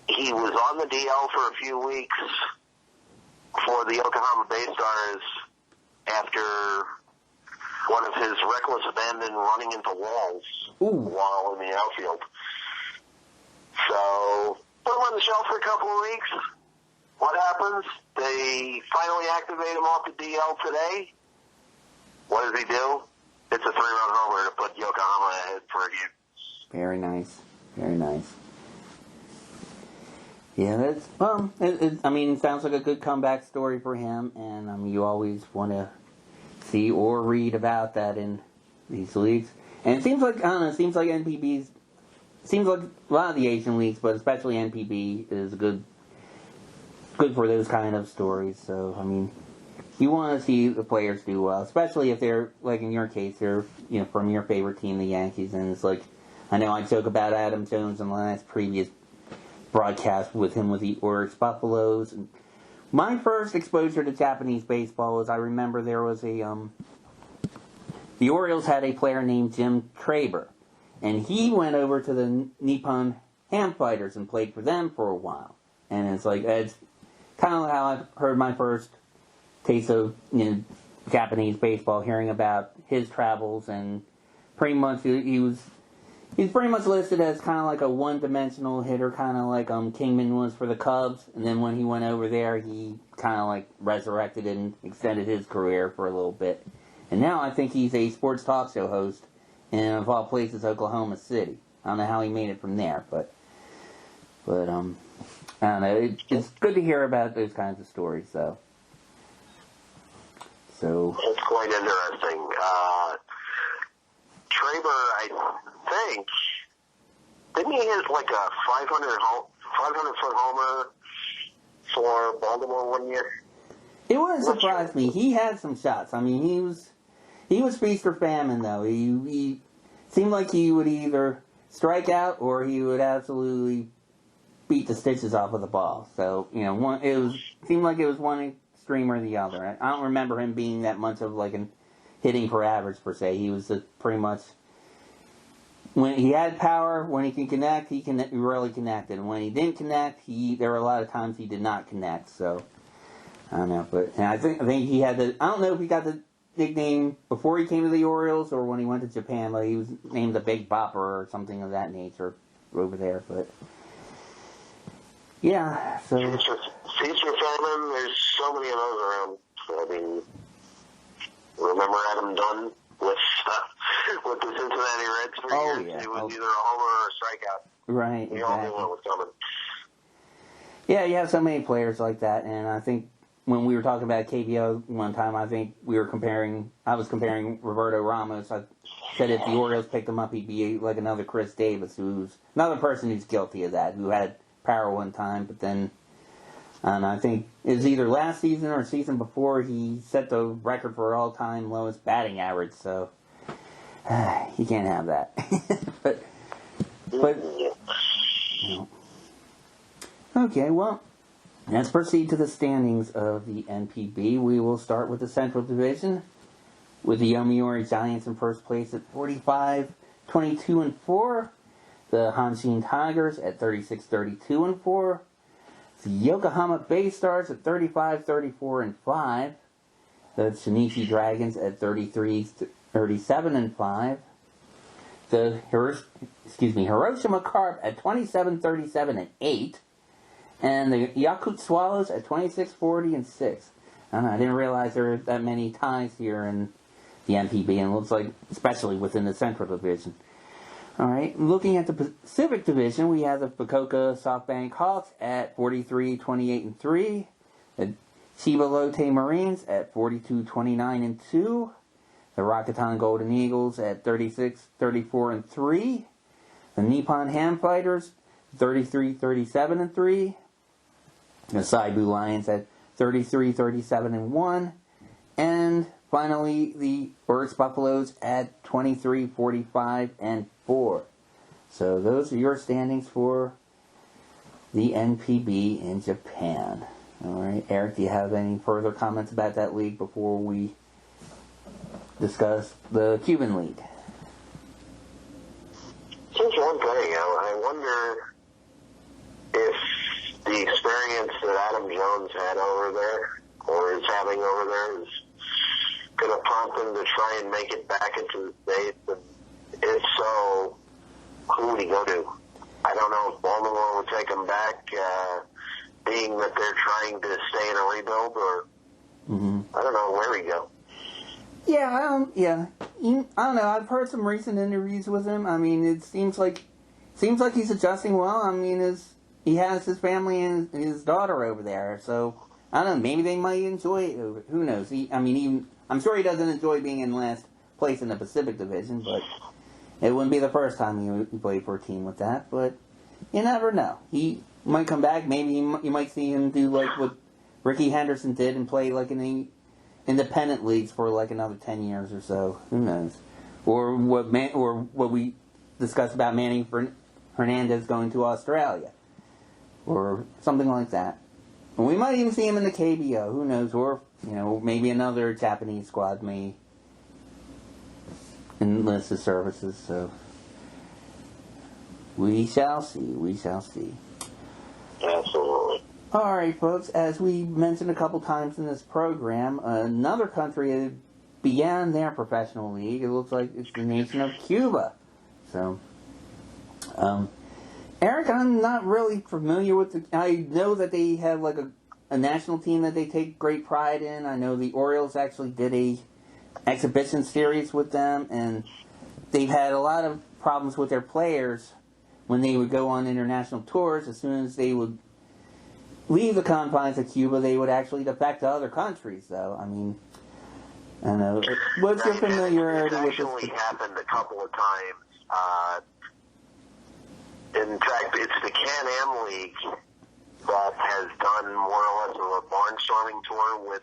He was on the DL for a few weeks for the Yokohama Bay Stars after one of his reckless abandon running into walls while in the outfield. So, put him on the shelf for a couple of weeks. What happens? They finally activate him off the DL today. What does he do? It's a 3-run homer to put Yokohama ahead for a game. Very nice. Very nice. Yeah, that's, it sounds like a good comeback story for him, and you always want to see or read about that in these leagues. And it seems like, seems like a lot of the Asian leagues, but especially NPB is good for those kind of stories. So, you want to see the players do well, especially if they're, like in your case, they're, from your favorite team, the Yankees, and it's like, I know I joke about Adam Jones in the last previous broadcast with him with the Oryx Buffaloes. And my first exposure to Japanese baseball was, I remember there was the Orioles had a player named Jim Traber, and he went over to the Nippon Ham Fighters and played for them for a while. And it's like, it's kind of how I heard my first taste of Japanese baseball, hearing about his travels, and pretty much he's pretty much listed as kind of like a one-dimensional hitter, kind of like Kingman was for the Cubs, and then when he went over there, he kind of like resurrected and extended his career for a little bit. And now I think he's a sports talk show host in, of all places, Oklahoma City. I don't know how he made it from there, but I don't know. It's good to hear about those kinds of stories, though. So it's quite interesting. Traber, I think, didn't he hit like a 500-foot homer for Baltimore one year? It wouldn't surprise me. He had some shots. He was feast or famine, though. He seemed like he would either strike out or he would absolutely beat the stitches off of the ball. So, seemed like it was one extreme or the other. I don't remember him being that much of like an hitting for average per se. He was pretty much, when he had power, when he can connect, he really connected. And when he didn't connect, there were a lot of times he did not connect. So I don't know, but I think he had I don't know if he got the nickname before he came to the Orioles or when he went to Japan, but he was named the Big Bopper or something of that nature over there. But yeah, so feast or famine, there's so many of those around. Remember Adam Dunn with the Cincinnati Reds for years? It was either a homer or a strikeout. Right, We all knew what was coming. Yeah, you have so many players like that, and I think when we were talking about KBO one time, I think I was comparing Roberto Ramos. I said if the Orioles picked him up, he'd be like another Chris Davis, who's another person who's guilty of that, who had power one time, but then And I think it was either last season or season before he set the record for all-time lowest batting average. So you can't have that. but you know. Okay, well, let's proceed to the standings of the NPB. We will start with the Central Division, with the Yomiuri Giants in first place at 45-22-4. The Hanshin Tigers at 36-32-4. The Yokohama Bay Stars at 35-34-5. The Shinichi Dragons at 33-37-5. The Hiroshima Carp at 27-37-8. And the Yakult Swallows at 26-40-6. I didn't realize there were that many ties here in the NPB, and it looks like, especially within the Central Division. All right, looking at the Pacific Division, we have the Fukuoka SoftBank Hawks at 43-28-3. The Chiba Lotte Marines at 42-29-2. The Rakuten Golden Eagles at 36-34-3. The Nippon Ham Fighters 33-37-3. The Saibu Lions at 33-37-1. And finally, the Birds Buffaloes at 23-45-4. So those are your standings for the NPB in Japan. All right, Eric, do you have any further comments about that league before we discuss the Cuban League? Just one thing, I wonder if the experience that Adam Jones had over there, or is having over there, is going to prompt him to try and make it back into the States. And if so, who would he go to? I don't know if Baltimore would take him back, being that they're trying to stay in a rebuild, or I don't know where he'd go. Yeah, I don't know. I've heard some recent interviews with him. I mean, it seems like he's adjusting well. I mean, he has his family and his daughter over there, so I don't know. Maybe they might enjoy it. Who knows? I'm sure he doesn't enjoy being in last place in the Pacific Division, but it wouldn't be the first time he played for a team with that. But you never know. He might come back. Maybe you might see him do like what Ricky Henderson did and play like in the independent leagues for like another 10 years or so. Who knows? Or what we discussed about Manny Hernandez going to Australia, or something like that. And we might even see him in the KBO. Who knows? Or maybe another Japanese squad may enlist his services. So we shall see. We shall see. Absolutely. All right, folks, as we mentioned a couple times in this program, another country began their professional league. It looks like it's the nation of Cuba. So, Eric, I'm not really familiar with I know that they have like a national team that they take great pride in. I know the Orioles actually did a exhibition series with them, and they've had a lot of problems with their players when they would go on international tours. As soon as they would leave the confines of Cuba, they would actually defect to other countries, though. I mean, I don't know. What's your familiarity with this? It's actually happened a couple of times. In fact, it's the Can-Am League that has done more or less of a barnstorming tour with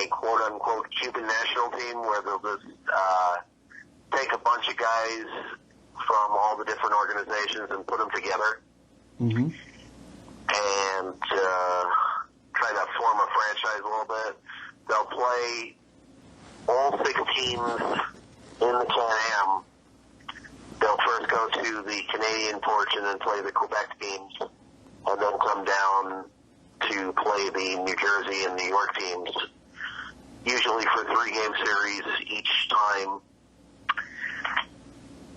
a quote-unquote Cuban national team, where they'll just take a bunch of guys from all the different organizations and put them together. And try to form a franchise a little bit. They'll play all 6 teams in the Can-Am. They'll first go to the Canadian portion and play the Quebec teams, and then come down to play the New Jersey and New York teams, usually for 3-game series each time.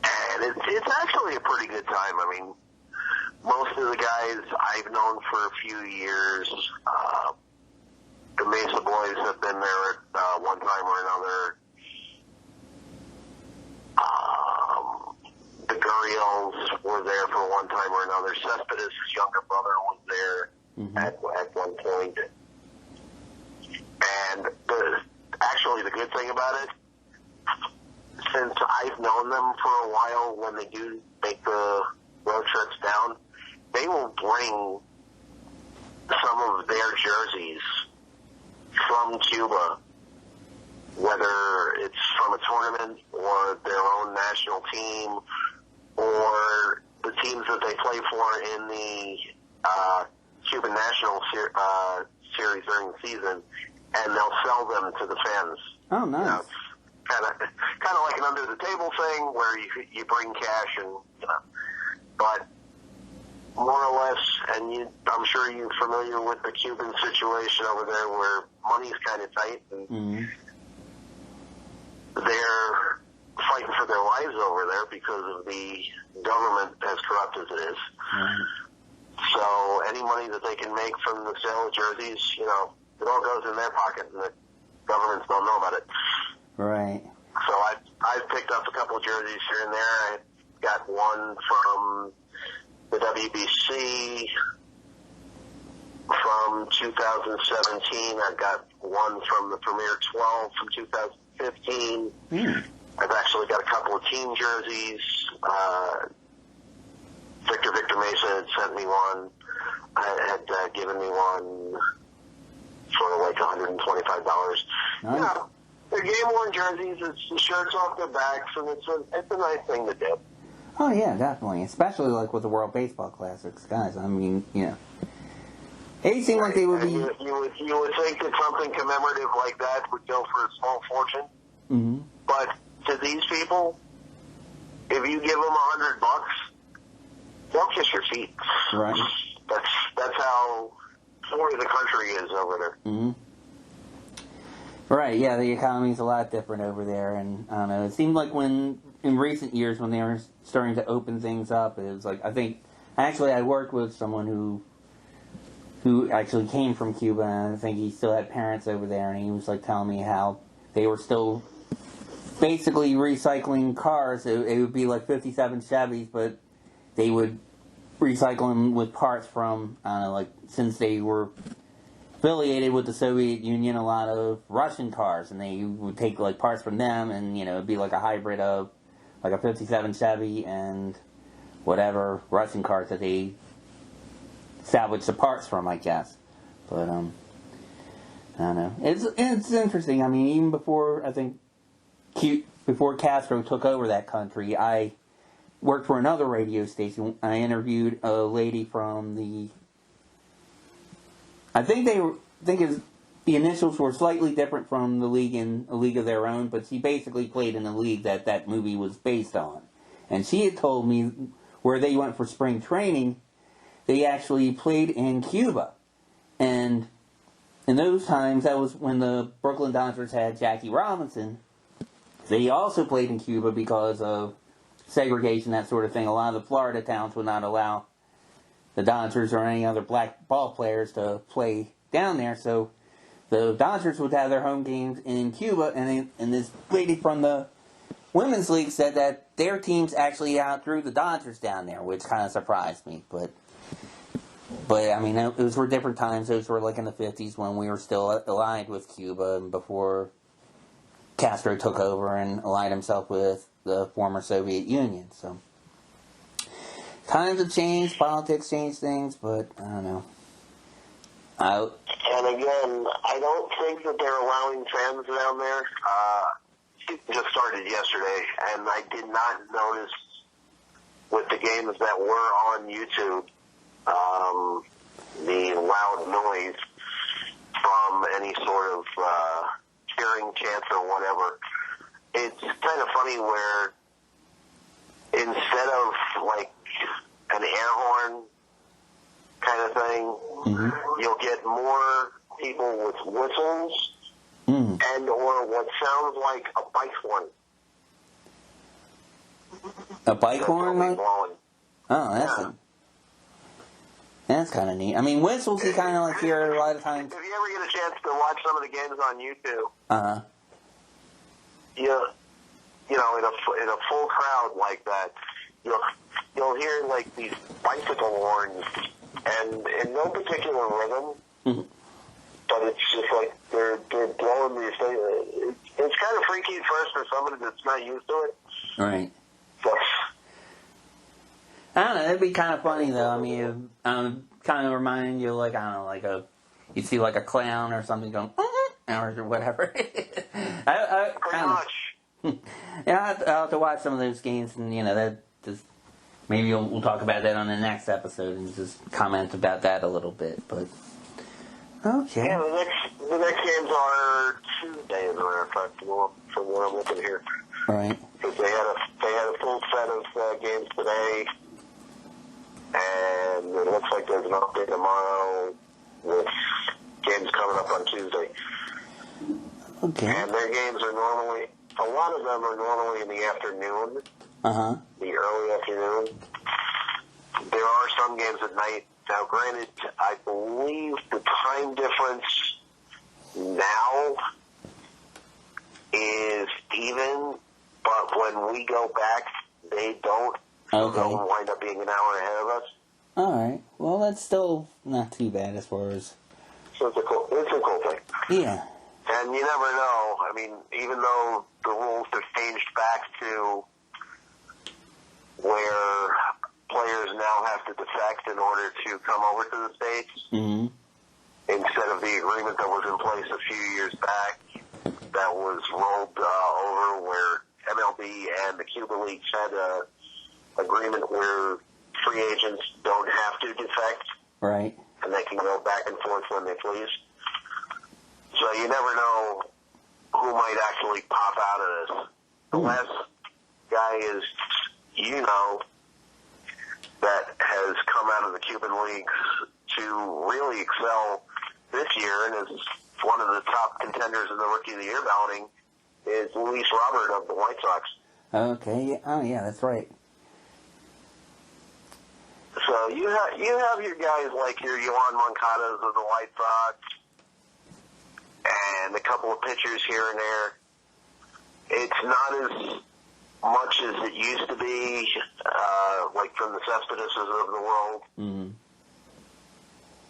And it's actually a pretty good time. I mean, most of the guys I've known for a few years. The Mesa boys have been there at one time or another. The Guriels were there for one time or another. Cespedes' younger brother was there at one point. And actually the good thing about it, since I've known them for a while, when they do make the road trips down, they will bring some of their jerseys from Cuba, whether it's from a tournament or their own national team or the teams that they play for in the Cuban national series during the season, and they'll sell them to the fans. Oh, nice. You know, kind of like an under the table thing where you bring cash and but more or less, and I'm sure you're familiar with the Cuban situation over there where money's kind of tight and they're fighting for their lives over there because of the government as corrupt as it is. So any money that they can make from the sale of jerseys, it all goes in their pocket, and the governments don't know about it. Right. So I've picked up a couple of jerseys here and there. I got one from the WBC from 2017. I've got one from the Premier 12 from 2015. I've actually got a couple of team jerseys. Victor Mesa had sent me one. Had given me one for like $125. Nice. Yeah, they're game-worn jerseys. It's the shirts off their backs, and it's a nice thing to do. Oh, yeah, definitely. Especially like with the World Baseball Classics, guys. I mean, It seemed like they would be... You would think that something commemorative like that would go for a small fortune. Mm-hmm. But to these people, if you give them $100, they'll kiss your feet. Right. That's how poor the country is over there. Mm-hmm. Right, yeah, the economy's a lot different over there, and I don't know, it seemed like in recent years when they were starting to open things up, it was like, I worked with someone who actually came from Cuba, and I think he still had parents over there, and he was like telling me how they were still basically recycling cars. It would be like 57 Chevys, but they would recycle them with parts from, I don't know, like, since they were affiliated with the Soviet Union, a lot of Russian cars, and they would take like parts from them, and it'd be like a hybrid of like a 57 Chevy and whatever Russian cars that they salvaged the parts from, I guess. But I don't know. It's interesting. I mean, even before before Castro took over that country, I worked for another radio station. I interviewed a lady from the. I think the initials were slightly different from the league in a league of their own, but she basically played in the league that movie was based on. And she had told me where they went for spring training, they actually played in Cuba. And in those times, that was when the Brooklyn Dodgers had Jackie Robinson. They also played in Cuba because of segregation, that sort of thing. A lot of the Florida towns would not allow the Dodgers or any other black ball players to play down there, so the Dodgers would have their home games in Cuba, and this lady from the Women's League said that their teams actually outdrew the Dodgers down there, which kind of surprised me, but I mean, it was for different times. Those were like in the 50s when we were still allied with Cuba, and before Castro took over and allied himself with the former Soviet Union, so times have changed, politics changed things, but I don't know. And again, I don't think that they're allowing fans down there. It just started yesterday, and I did not notice with the games that were on YouTube the loud noise from any sort of cheering chants or whatever. It's kind of funny where instead of like an air horn kind of thing, you'll get more people with whistles and or what sounds like a bike horn. A bike horn? Like? Blowing. Oh, that's kind of neat. I mean, whistles you kind of like hear a lot of times. If you ever get a chance to watch some of the games on YouTube, you know, in a full crowd like that, you'll hear like these bicycle horns, and in no particular rhythm, but it's just like they're blowing these things. It's kind of freaky at first for somebody that's not used to it. Right. But I don't know. It'd be kind of funny though. I mean, kind of reminding you like I don't know, like you'd see like a clown or something going or whatever. Pretty much. Yeah, I'll have to watch some of those games, and that just maybe we'll talk about that on the next episode and just comment about that a little bit. But okay. Yeah, the next games are Tuesday, as a matter of fact, from where I'm looking here. Right. Because they had a full set of games today, and it looks like there's an update tomorrow with games coming up on Tuesday. Okay. And their games are normally, a lot of them are normally in the afternoon. Uh-huh. The early afternoon. There are some games at night. Now, granted, I believe the time difference now is even, but when we go back, they don't. Okay. They'll wind up being an hour ahead of us. All right. Well, that's still not too bad as far as. So it's a cool thing. Yeah. And you never know. I mean, even though the rules have changed back to where players now have to defect in order to come over to the States, instead of the agreement that was in place a few years back that was rolled over where MLB and the Cuba leagues had an agreement where free agents don't have to defect. Right. And they can go back and forth when they please. So you never know who might actually pop out of this. The last guy is, that has come out of the Cuban leagues to really excel this year and is one of the top contenders in the Rookie of the Year balloting is Luis Robert of the White Sox. Okay. Oh, yeah, that's right. So you have your guys like your Yohan Moncadas of the White Sox and a couple of pitchers here and there. It's not as much as it used to be, like from the Cespedeses of the world,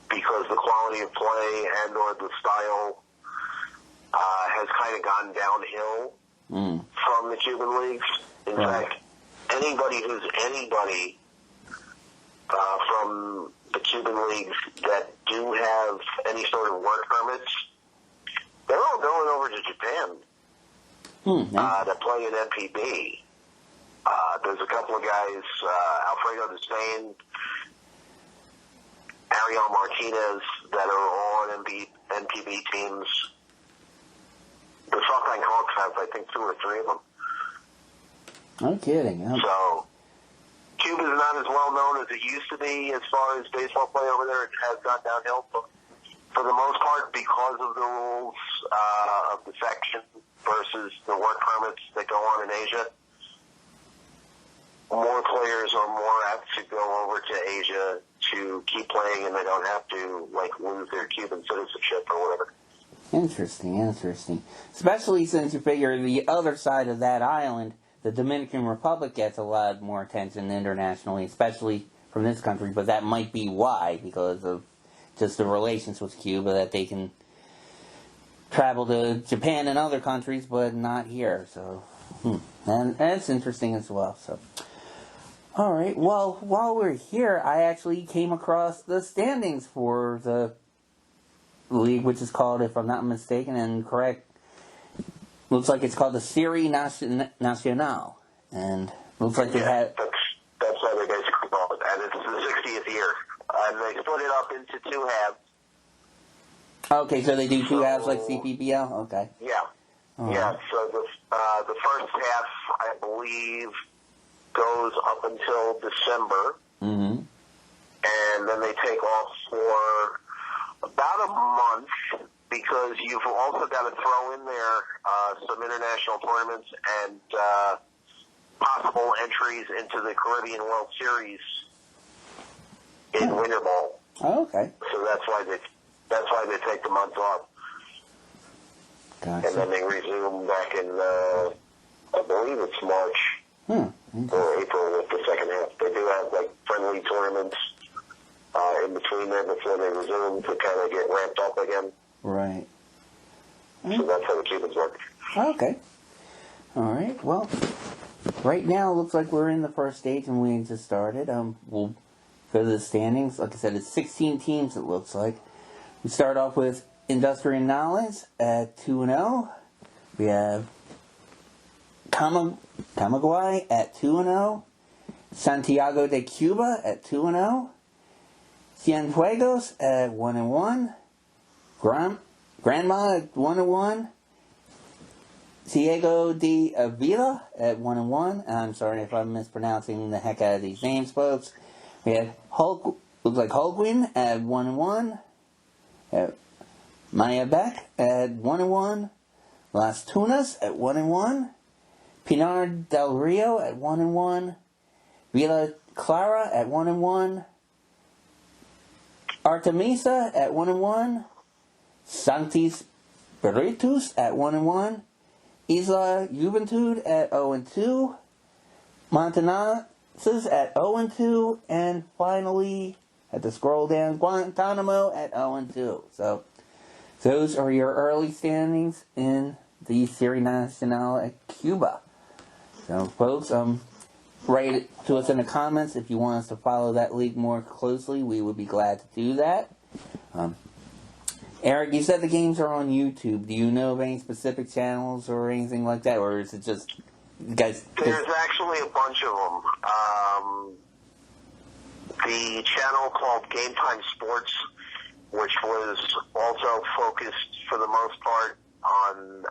because the quality of play and or the style has kind of gone downhill from the Cuban leagues. In fact, anybody from the Cuban leagues that do have any sort of work permits, they're all going over to Japan to play in MPB. There's a couple of guys, Alfredo de Spain, Ariel Martinez, that are all on MPB teams. The Saltine Hawks have, I think, 2 or 3 of them. No kidding. So, Cuba's not as well known as it used to be as far as baseball play over there. It has gone downhill, but for the most part, because of the rules of defection versus the work permits that go on in Asia, more players are more apt to go over to Asia to keep playing, and they don't have to lose their Cuban citizenship or whatever. Interesting. Especially since you figure the other side of that island, the Dominican Republic, gets a lot more attention internationally, especially from this country. But that might be why, because of just the relations with Cuba, that they can travel to Japan and other countries, but not here. So, and that's interesting as well. So, all right. Well, while we're here, I actually came across the standings for the league, which is called, if I'm not mistaken and correct, looks like it's called the Serie Nacional, and looks like they had. That's what they basically call it, and it's the 60th year, and they split it up into 2 halves. Okay, so they do 2 halves like CPBL. Okay. Yeah. Yeah. So the first half, I believe, goes up until December, and then they take off for about a month, because you've also got to throw in there some international tournaments and possible entries into the Caribbean World Series in winter ball. Oh, okay. So that's why they take the month off. Gotcha. And then they resume back in I believe it's March or April with the second half. They do have friendly tournaments in between there before they resume to kind of get ramped up again. Right. So that's how the Cubans work. Okay. All right. Well, right now, it looks like we're in the first stage and we just started. We'll go to the standings. Like I said, it's 16 teams, it looks like. We start off with Industrial Knowledge at 2-0. We have Camagüey at 2-0. Santiago de Cuba at 2-0. Cienfuegos at 1-1. Granma at 1-1. Ciego de Avila at 1-1. I'm sorry if I'm mispronouncing the heck out of these names, folks. We have Holguin at 1-1. Mayabec at 1-1. Las Tunas at 1-1. Pinar del Rio at 1-1. Villa Clara at 1-1. Artemisa at 1-1. Sancti Spiritus at 1-1. Isla Juventud at 0-2. Montanazas at 0-2. And finally, I had to scroll down, Guantanamo at 0-2. So, those are your early standings in the Serie Nacional at Cuba. So, folks, write it to us in the comments if you want us to follow that league more closely. We would be glad to do that. Eric, you said the games are on YouTube. Do you know of any specific channels or anything like that, or is it just you guys? There's actually a bunch of them. The channel called Game Time Sports, which was also focused for the most part on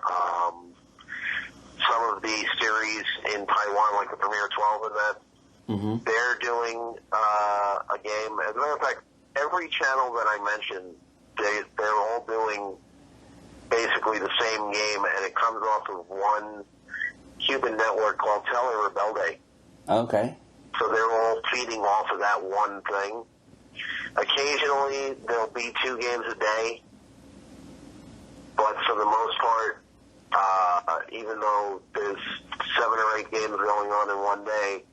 some of the series in Taiwan, like the Premier 12 and that. Mm-hmm. They're doing a game. As a matter of fact, every channel that I mentioned, they're all doing basically the same game, and it comes off of one Cuban network called Tele Rebelde. Okay. So they're all feeding off of that one thing. Occasionally, there'll be 2 games a day, but for the most part, even though there's 7 or 8 games going on in one day,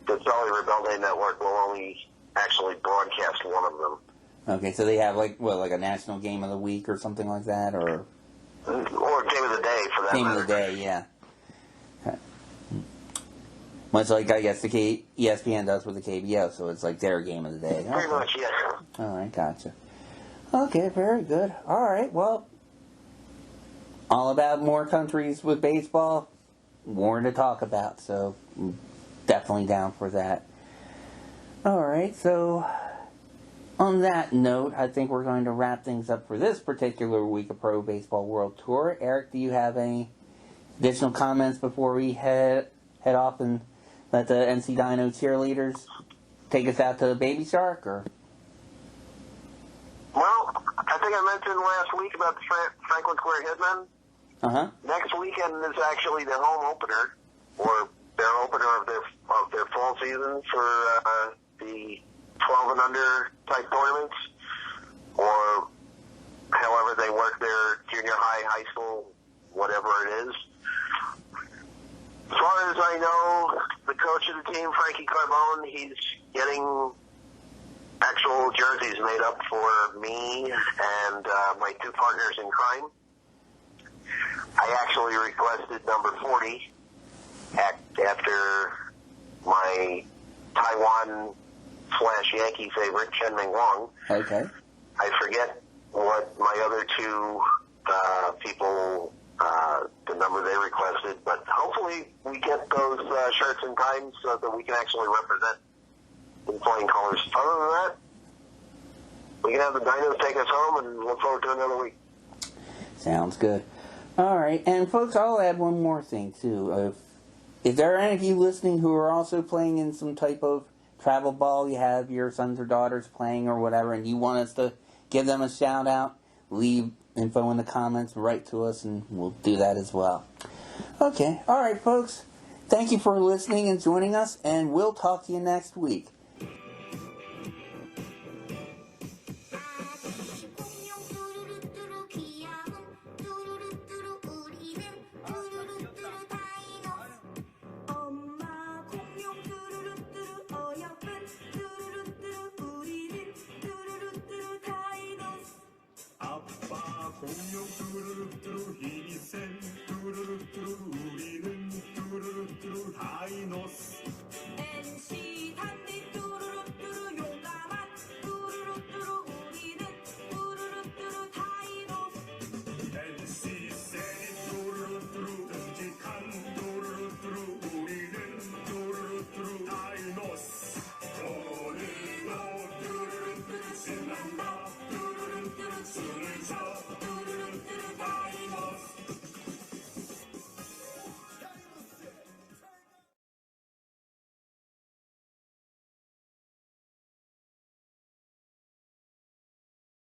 the Tele Rebelde network will only actually broadcast one of them. Okay, so they have like a national game of the week or something like that, or game of the day for that game matter. of the day, yeah. Okay. Much like I guess the ESPN does with the KBO, so it's like their game of the day. Pretty much, yeah. All right, gotcha. Okay, very good. All right, well, all about more countries with baseball, more to talk about, so definitely down for that. All right, so on that note, I think we're going to wrap things up for this particular week of Pro Baseball World Tour. Eric, do you have any additional comments before we head off and let the NC Dino cheerleaders take us out to Baby Shark? Or? Well, I think I mentioned last week about the Franklin Square Hitmen. Uh-huh. Next weekend is actually their home opener, or their opener of their fall season for the 12 and under type tournaments, or however they work their junior high, high school, whatever it is. As far as I know, the coach of the team, Frankie Carbone, he's getting actual jerseys made up for me and my 2 partners in crime. I actually requested number 40 after my Taiwan/Yankee favorite, Chen Ming Wong. Okay. I forget what my other 2 people, the number they requested, but hopefully we get those shirts in time so that we can actually represent in flying colors. Other than that, we can have the Dinos take us home and look forward to another week. Sounds good. All right, and folks, I'll add one more thing too. If there are any of you listening who are also playing in some type of travel ball, you have your sons or daughters playing or whatever, and you want us to give them a shout out, leave info in the comments, write to us, and we'll do that as well. Okay, all right, folks. Thank you for listening and joining us, and we'll talk to you next week. 공룡 뚜루뚜루 힘이 센